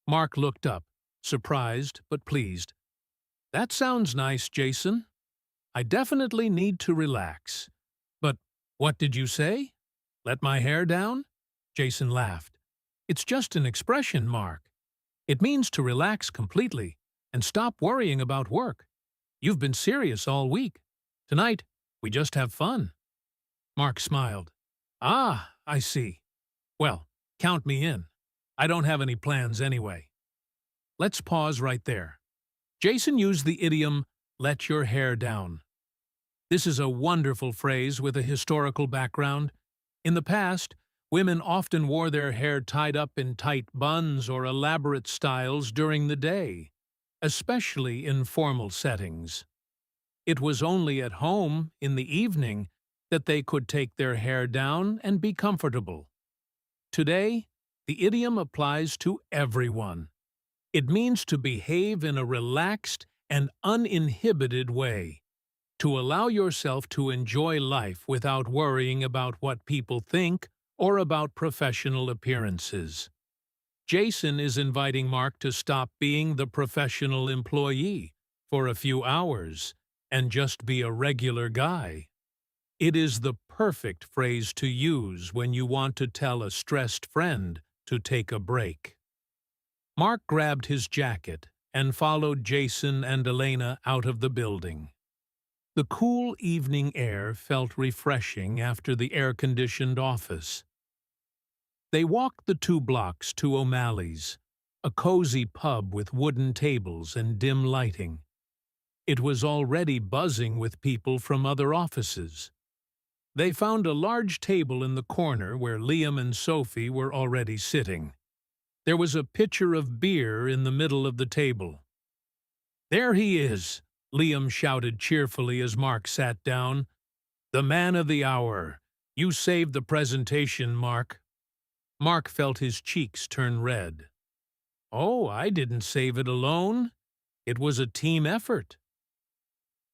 Mark looked up, surprised but pleased. "That sounds nice, Jason. I definitely need to relax. But what did you say? Let my hair down?" Jason laughed. "It's just an expression, Mark. It means to relax completely and stop worrying about work. You've been serious all week. Tonight, we just have fun." Mark smiled. "Ah, I see. Well, count me in. I don't have any plans anyway." Let's pause right there. Jason used the idiom, "let your hair down." This is a wonderful phrase with a historical background. In the past, women often wore their hair tied up in tight buns or elaborate styles during the day, especially in formal settings. It was only at home, in the evening, that they could take their hair down and be comfortable. Today, the idiom applies to everyone. It means to behave in a relaxed and uninhibited way, to allow yourself to enjoy life without worrying about what people think or about professional appearances. Jason is inviting Mark to stop being the professional employee for a few hours and just be a regular guy. It is the perfect phrase to use when you want to tell a stressed friend to take a break. Mark grabbed his jacket and followed Jason and Elena out of the building. The cool evening air felt refreshing after the air-conditioned office. They walked the 2 blocks to O'Malley's, a cozy pub with wooden tables and dim lighting. It was already buzzing with people from other offices. They found a large table in the corner where Liam and Sophie were already sitting. There was a pitcher of beer in the middle of the table. "There he is," Liam shouted cheerfully as Mark sat down. "The man of the hour. You saved the presentation, Mark." Mark felt his cheeks turn red. "Oh, I didn't save it alone. It was a team effort."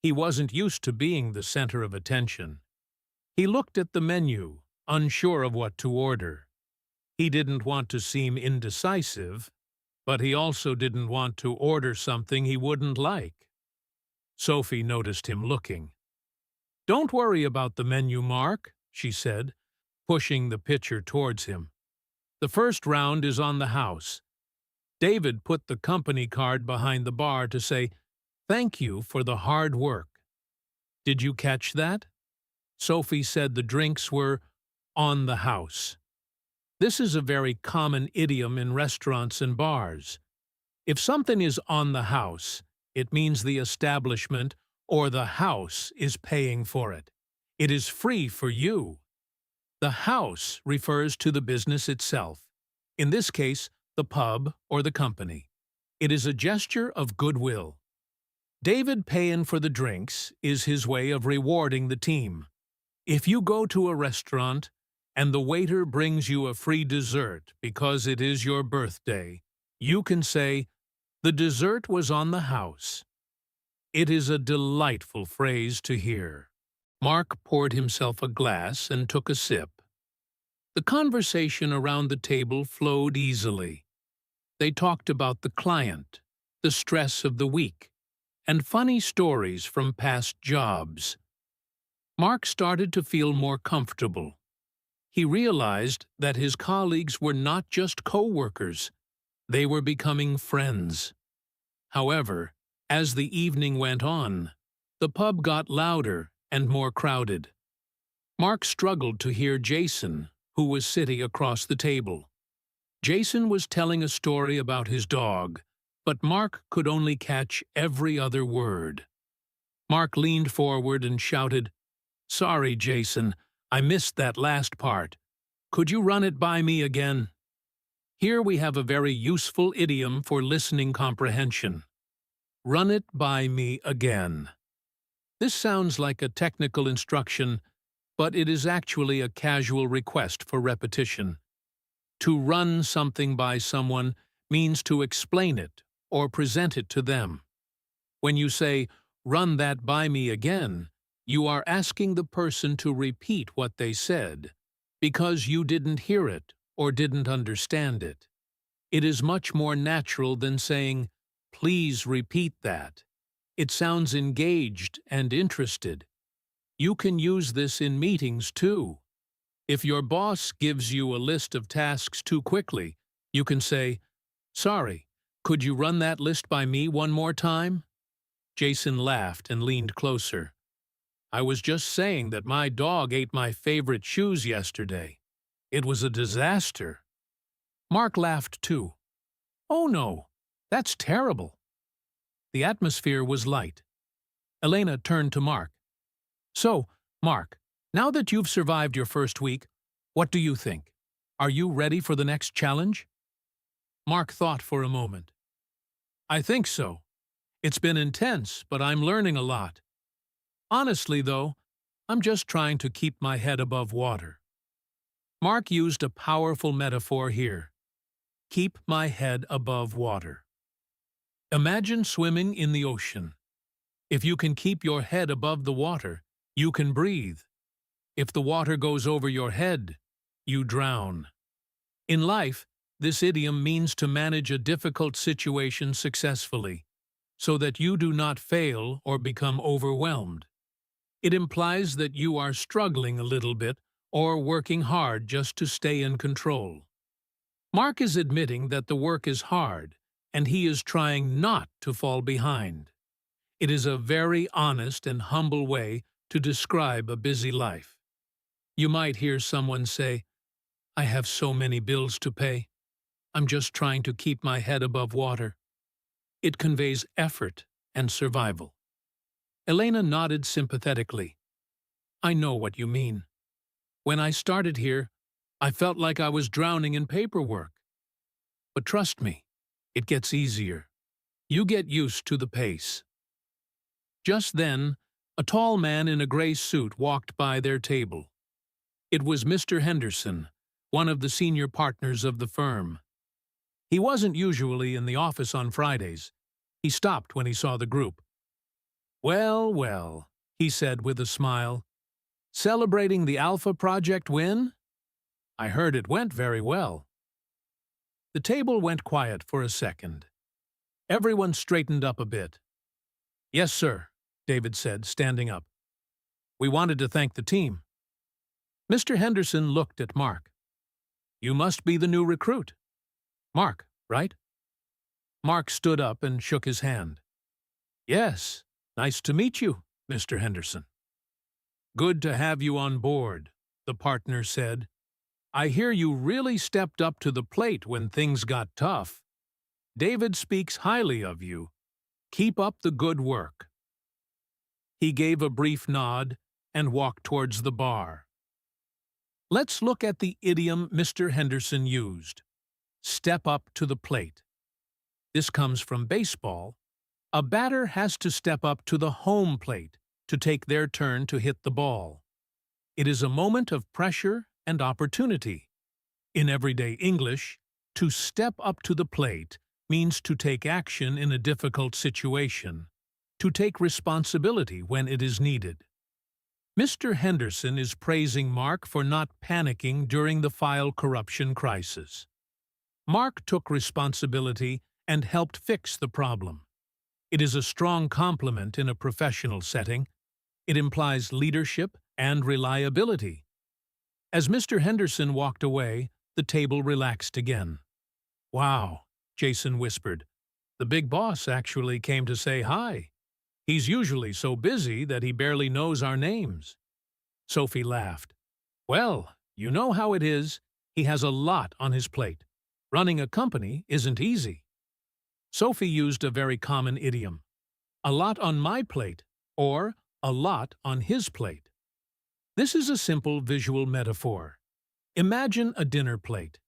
He wasn't used to being the center of attention. He looked at the menu, unsure of what to order. He didn't want to seem indecisive, but he also didn't want to order something he wouldn't like. Sophie noticed him looking. "Don't worry about the menu, Mark," she said, pushing the pitcher towards him. "The first round is on the house." David put the company card behind the bar to say, "Thank you for the hard work." Did you catch that? Sophie said the drinks were on the house. This is a very common idiom in restaurants and bars. If something is on the house, it means the establishment or the house is paying for it. It is free for you. The house refers to the business itself, in this case, the pub or the company. It is a gesture of goodwill. David paying for the drinks is his way of rewarding the team. If you go to a restaurant and the waiter brings you a free dessert because it is your birthday, you can say, "The dessert was on the house." It is a delightful phrase to hear. Mark poured himself a glass and took a sip. The conversation around the table flowed easily. They talked about the client, the stress of the week, and funny stories from past jobs. Mark started to feel more comfortable. He realized that his colleagues were not just co-workers, they were becoming friends. However, as the evening went on, the pub got louder and more crowded. Mark struggled to hear Jason, who was sitting across the table. Jason was telling a story about his dog, but Mark could only catch every other word. Mark leaned forward and shouted, "Sorry, Jason, I missed that last part. Could you run it by me again?" Here we have a very useful idiom for listening comprehension. Run it by me again. This sounds like a technical instruction, but it is actually a casual request for repetition. To run something by someone means to explain it or present it to them. When you say, "Run that by me again," you are asking the person to repeat what they said, because you didn't hear it or didn't understand it. It is much more natural than saying, "Please repeat that." It sounds engaged and interested. You can use this in meetings too. If your boss gives you a list of tasks too quickly, you can say, "Sorry, could you run that list by me one more time?" Jason laughed and leaned closer. "I was just saying that my dog ate my favorite shoes yesterday. It was a disaster." Mark laughed too. "Oh no, that's terrible." The atmosphere was light. Elena turned to Mark. "So, Mark, now that you've survived your first week, what do you think? Are you ready for the next challenge?" Mark thought for a moment. "I think so. It's been intense, but I'm learning a lot. Honestly, though, I'm just trying to keep my head above water." Mark used a powerful metaphor here. Keep my head above water. Imagine swimming in the ocean. If you can keep your head above the water, you can breathe. If the water goes over your head, you drown. In life, this idiom means to manage a difficult situation successfully, so that you do not fail or become overwhelmed. It implies that you are struggling a little bit or working hard just to stay in control. Mark is admitting that the work is hard, and he is trying not to fall behind. It is a very honest and humble way to describe a busy life. You might hear someone say, "I have so many bills to pay. I'm just trying to keep my head above water." It conveys effort and survival. Elena nodded sympathetically. "I know what you mean. When I started here, I felt like I was drowning in paperwork. But trust me, it gets easier. You get used to the pace." Just then, a tall man in a gray suit walked by their table. It was Mr. Henderson, one of the senior partners of the firm. He wasn't usually in the office on Fridays. He stopped when he saw the group. "Well, well," he said with a smile. "Celebrating the Alpha Project win? I heard it went very well." The table went quiet for a second. Everyone straightened up a bit. "Yes, sir," David said, standing up. "We wanted to thank the team." Mr. Henderson looked at Mark. "You must be the new recruit. Mark, right?" Mark stood up and shook his hand. "Yes, nice to meet you, Mr. Henderson." "Good to have you on board," the partner said. "I hear you really stepped up to the plate when things got tough. David speaks highly of you. Keep up the good work." He gave a brief nod and walked towards the bar. Let's look at the idiom Mr. Henderson used. Step up to the plate. This comes from baseball. A batter has to step up to the home plate to take their turn to hit the ball. It is a moment of pressure and opportunity. In everyday English, to step up to the plate means to take action in a difficult situation, to take responsibility when it is needed. Mr. Henderson is praising Mark for not panicking during the file corruption crisis. Mark took responsibility and helped fix the problem. It is a strong compliment in a professional setting. It implies leadership and reliability. As Mr. Henderson walked away, the table relaxed again. "Wow," Jason whispered. "The big boss actually came to say hi. He's usually so busy that he barely knows our names." Sophie laughed. "Well, you know how it is. He has a lot on his plate. Running a company isn't easy." Sophie used a very common idiom. "A lot on my plate," or "a lot on his plate." This is a simple visual metaphor. Imagine a dinner plate.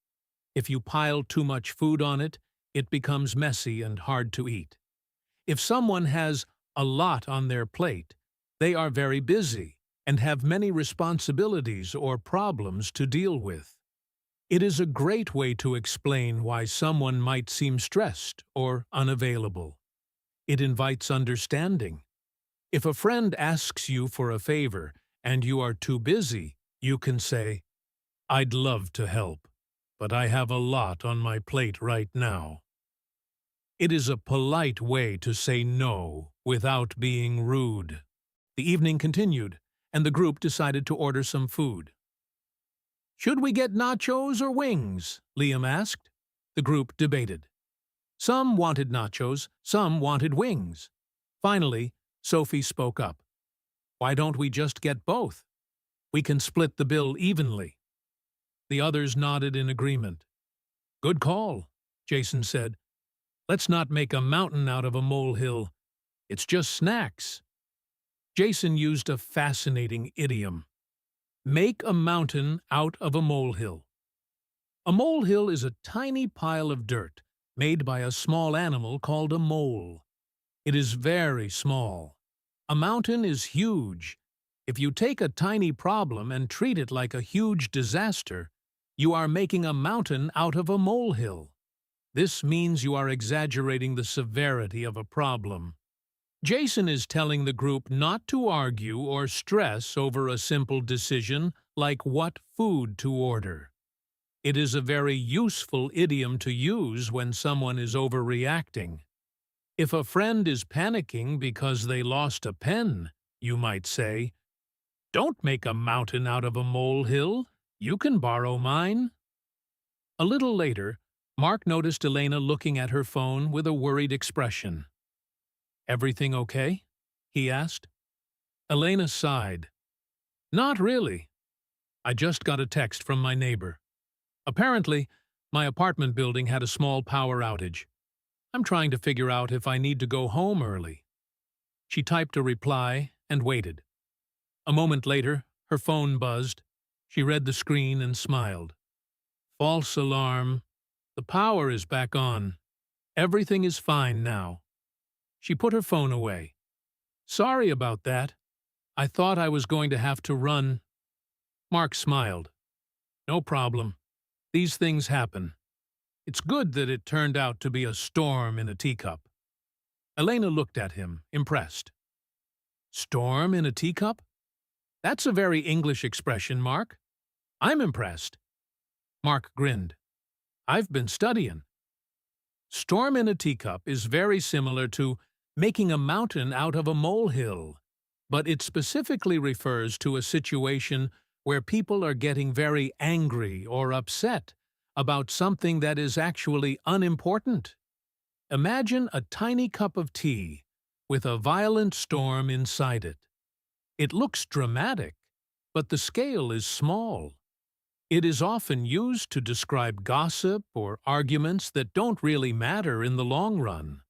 If you pile too much food on it, it becomes messy and hard to eat. If someone has a lot on their plate, they are very busy and have many responsibilities or problems to deal with. It is a great way to explain why someone might seem stressed or unavailable. It invites understanding. If a friend asks you for a favor and you are too busy, you can say, "I'd love to help, but I have a lot on my plate right now." It is a polite way to say no without being rude. The evening continued, and the group decided to order some food. "Should we get nachos or wings?" Liam asked. The group debated. Some wanted nachos, some wanted wings. Finally, Sophie spoke up. "Why don't we just get both? We can split the bill evenly." The others nodded in agreement. "Good call," Jason said. "Let's not make a mountain out of a molehill. It's just snacks." Jason used a fascinating idiom. Make a mountain out of a molehill. A molehill is a tiny pile of dirt made by a small animal called a mole. It is very small. A mountain is huge. If you take a tiny problem and treat it like a huge disaster, you are making a mountain out of a molehill. This means you are exaggerating the severity of a problem. Jason is telling the group not to argue or stress over a simple decision like what food to order. It is a very useful idiom to use when someone is overreacting. If a friend is panicking because they lost a pen, you might say, "Don't make a mountain out of a molehill. You can borrow mine." A little later, Mark noticed Elena looking at her phone with a worried expression. "Everything okay?" he asked. Elena sighed. "Not really. I just got a text from my neighbor. Apparently, my apartment building had a small power outage. I'm trying to figure out if I need to go home early." She typed a reply and waited. A moment later, her phone buzzed. She read the screen and smiled. "False alarm. The power is back on. Everything is fine now." She put her phone away. "Sorry about that. I thought I was going to have to run." Mark smiled. "No problem. These things happen. It's good that it turned out to be a storm in a teacup." Elena looked at him, impressed. "Storm in a teacup? That's a very English expression, Mark. I'm impressed." Mark grinned. I've been studying. Storm in a teacup is very similar to making a mountain out of a molehill, but it specifically refers to a situation where people are getting very angry or upset about something that is actually unimportant. Imagine a tiny cup of tea with a violent storm inside it. It looks dramatic, but the scale is small. It is often used to describe gossip or arguments that don't really matter in the long run.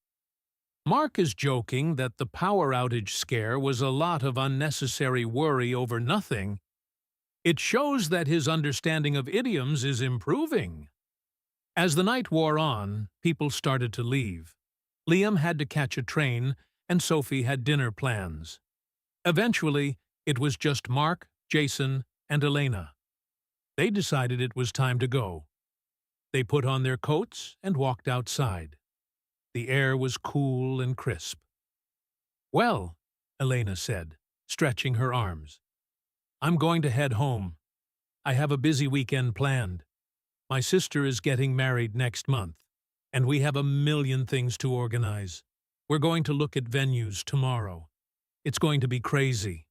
Mark is joking that the power outage scare was a lot of unnecessary worry over nothing. It shows that his understanding of idioms is improving. As the night wore on, people started to leave. Liam had to catch a train, and Sophie had dinner plans. Eventually, it was just Mark, Jason, and Elena. They decided it was time to go. They put on their coats and walked outside. The air was cool and crisp. "Well," Elena said, stretching her arms, "I'm going to head home. I have a busy weekend planned. My sister is getting married next month, and we have a million things to organize. We're going to look at venues tomorrow. It's going to be crazy."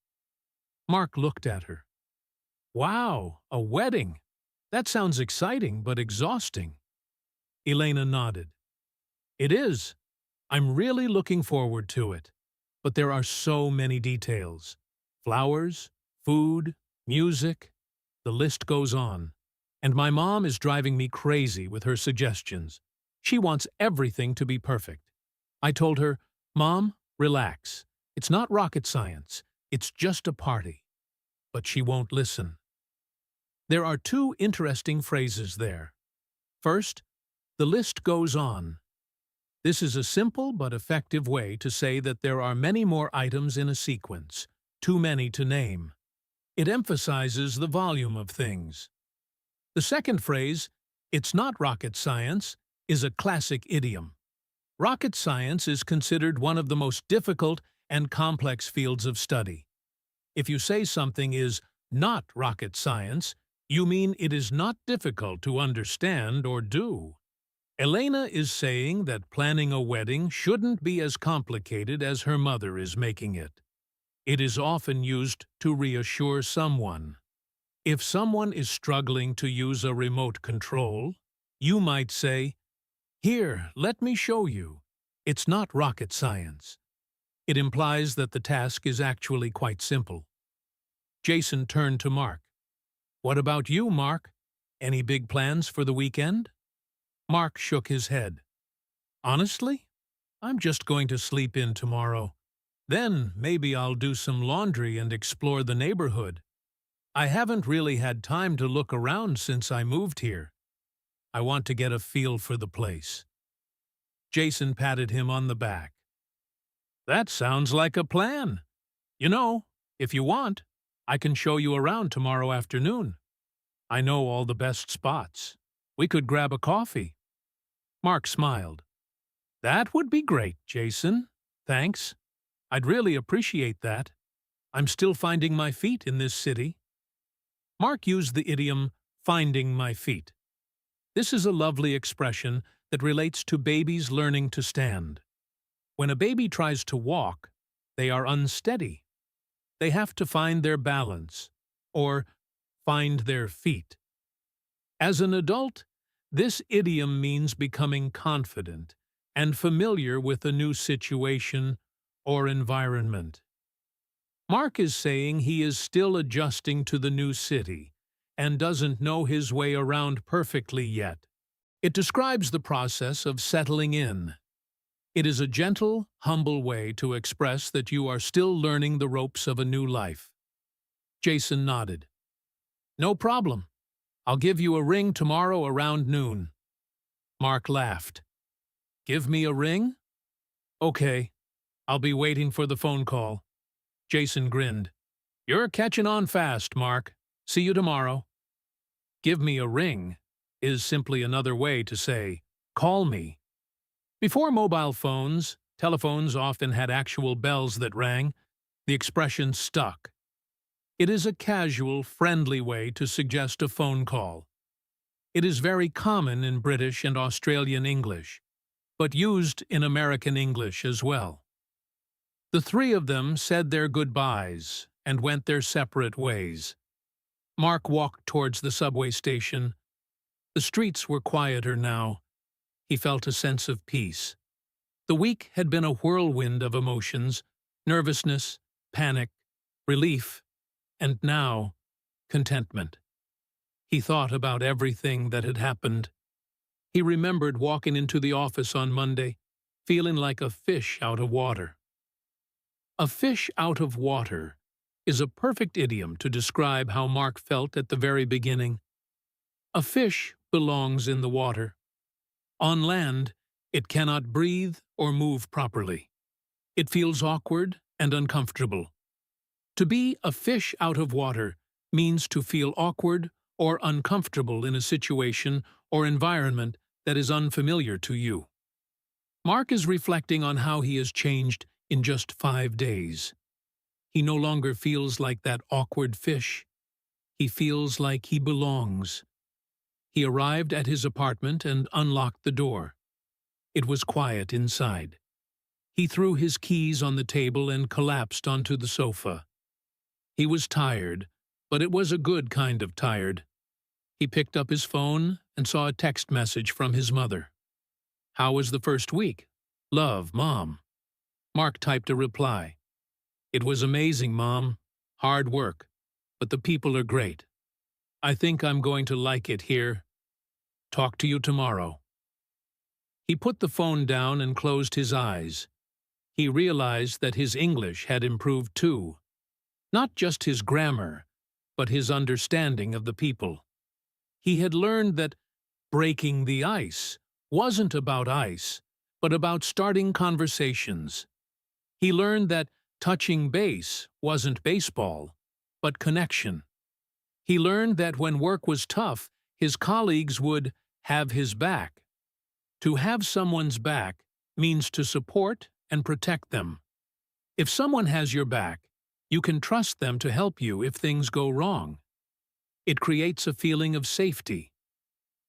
Mark looked at her. "Wow, a wedding! That sounds exciting but exhausting." Elena nodded. "It is. I'm really looking forward to it. But there are so many details. Flowers, food, music, the list goes on. And my mom is driving me crazy with her suggestions. She wants everything to be perfect. I told her, 'Mom, relax. It's not rocket science. It's just a party.' But she won't listen." There are two interesting phrases there. First, the list goes on. This is a simple but effective way to say that there are many more items in a sequence, too many to name. It emphasizes the volume of things. The second phrase, "It's not rocket science," is a classic idiom. Rocket science is considered one of the most difficult and complex fields of study. If you say something is not rocket science, you mean it is not difficult to understand or do. Elena is saying that planning a wedding shouldn't be as complicated as her mother is making it. It is often used to reassure someone. If someone is struggling to use a remote control, you might say, "Here, let me show you. It's not rocket science." It implies that the task is actually quite simple. Jason turned to Mark. "What about you, Mark? Any big plans for the weekend?" Mark shook his head. "Honestly, I'm just going to sleep in tomorrow. Then maybe I'll do some laundry and explore the neighborhood. I haven't really had time to look around since I moved here. I want to get a feel for the place." Jason patted him on the back. "That sounds like a plan. You know, if you want, I can show you around tomorrow afternoon. I know all the best spots. We could grab a coffee." Mark smiled. "That would be great, Jason. Thanks. I'd really appreciate that. I'm still finding my feet in this city." Mark used the idiom, "finding my feet." This is a lovely expression that relates to babies learning to stand. When a baby tries to walk, they are unsteady. They have to find their balance, or find their feet. As an adult, this idiom means becoming confident and familiar with a new situation or environment. Mark is saying he is still adjusting to the new city and doesn't know his way around perfectly yet. It describes the process of settling in. It is a gentle, humble way to express that you are still learning the ropes of a new life. Jason nodded. "No problem. I'll give you a ring tomorrow around noon." Mark laughed. "Give me a ring? Okay. I'll be waiting for the phone call." Jason grinned. "You're catching on fast, Mark. See you tomorrow." "Give me a ring" is simply another way to say, "Call me." Before mobile phones, telephones often had actual bells that rang. The expression stuck. It is a casual, friendly way to suggest a phone call. It is very common in British and Australian English, but used in American English as well. The three of them said their goodbyes and went their separate ways. Mark walked towards the subway station. The streets were quieter now. He felt a sense of peace. The week had been a whirlwind of emotions, nervousness, panic, relief, and now, contentment. He thought about everything that had happened. He remembered walking into the office on Monday, feeling like a fish out of water. A fish out of water is a perfect idiom to describe how Mark felt at the very beginning. A fish belongs in the water. On land, it cannot breathe or move properly. It feels awkward and uncomfortable. To be a fish out of water means to feel awkward or uncomfortable in a situation or environment that is unfamiliar to you. Mark is reflecting on how he has changed in just 5 days. He no longer feels like that awkward fish. He feels like he belongs. He arrived at his apartment and unlocked the door. It was quiet inside. He threw his keys on the table and collapsed onto the sofa. He was tired, but it was a good kind of tired. He picked up his phone and saw a text message from his mother. "How was the first week? Love, Mom." Mark typed a reply. "It was amazing, Mom. Hard work, but the people are great. I think I'm going to like it here. Talk to you tomorrow." He put the phone down and closed his eyes. He realized that his English had improved too. Not just his grammar, but his understanding of the people. He had learned that breaking the ice wasn't about ice, but about starting conversations. He learned that touching base wasn't baseball, but connection. He learned that when work was tough, his colleagues would have his back. To have someone's back means to support and protect them. If someone has your back, you can trust them to help you if things go wrong. It creates a feeling of safety.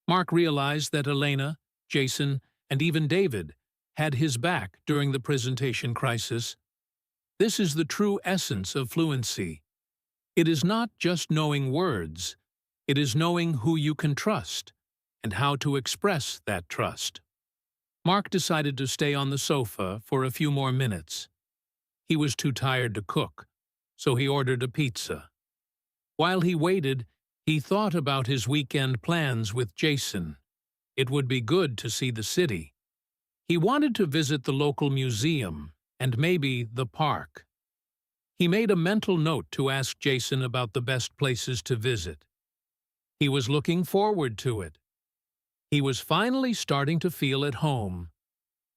Mark realized that Elena, Jason, and even David had his back during the presentation crisis. This is the true essence of fluency. It is not just knowing words, it is knowing who you can trust and how to express that trust. Mark decided to stay on the sofa for a few more minutes. He was too tired to cook, so he ordered a pizza. While he waited, he thought about his weekend plans with Jason. It would be good to see the city. He wanted to visit the local museum and maybe the park. He made a mental note to ask Jason about the best places to visit. He was looking forward to it. He was finally starting to feel at home.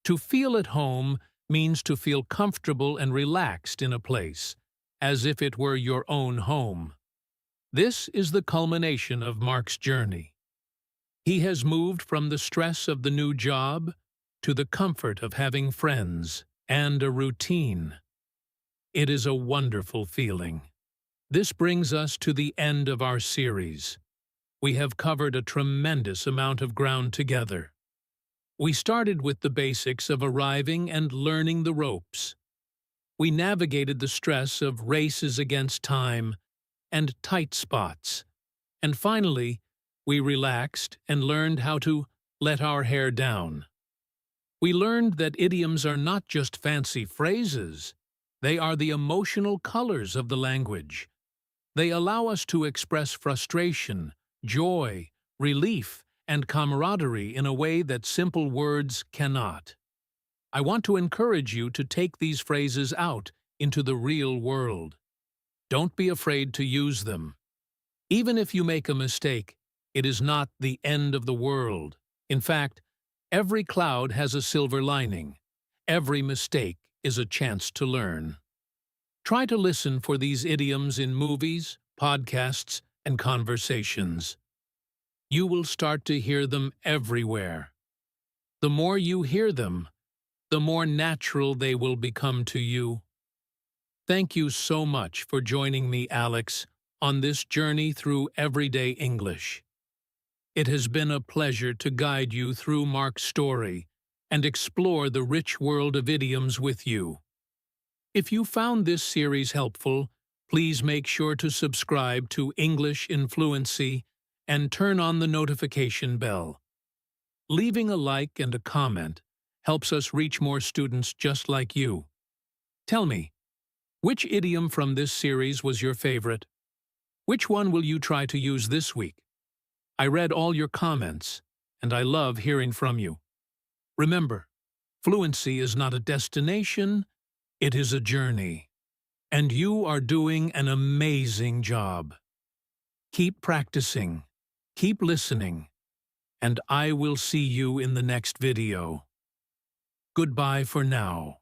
To feel at home means to feel comfortable and relaxed in a place, as if it were your own home. This is the culmination of Mark's journey. He has moved from the stress of the new job to the comfort of having friends and a routine. It is a wonderful feeling. This brings us to the end of our series. We have covered a tremendous amount of ground together. We started with the basics of arriving and learning the ropes. We navigated the stress of races against time and tight spots. And finally, we relaxed and learned how to let our hair down. We learned that idioms are not just fancy phrases. They are the emotional colors of the language. They allow us to express frustration, joy, relief, and camaraderie in a way that simple words cannot. I want to encourage you to take these phrases out into the real world. Don't be afraid to use them. Even if you make a mistake, it is not the end of the world. In fact, every cloud has a silver lining. Every mistake is a chance to learn. Try to listen for these idioms in movies, podcasts, and conversations. You will start to hear them everywhere. The more you hear them, the more natural they will become to you. Thank you so much for joining me, Alex, on this journey through everyday English. It has been a pleasure to guide you through Mark's story and explore the rich world of idioms with you. If you found this series helpful, please make sure to subscribe to English in Fluency and turn on the notification bell. Leaving a like and a comment helps us reach more students just like you. Tell me, which idiom from this series was your favorite? Which one will you try to use this week? I read all your comments, and I love hearing from you. Remember, fluency is not a destination, it is a journey. And you are doing an amazing job. Keep practicing, keep listening, and I will see you in the next video. Goodbye for now.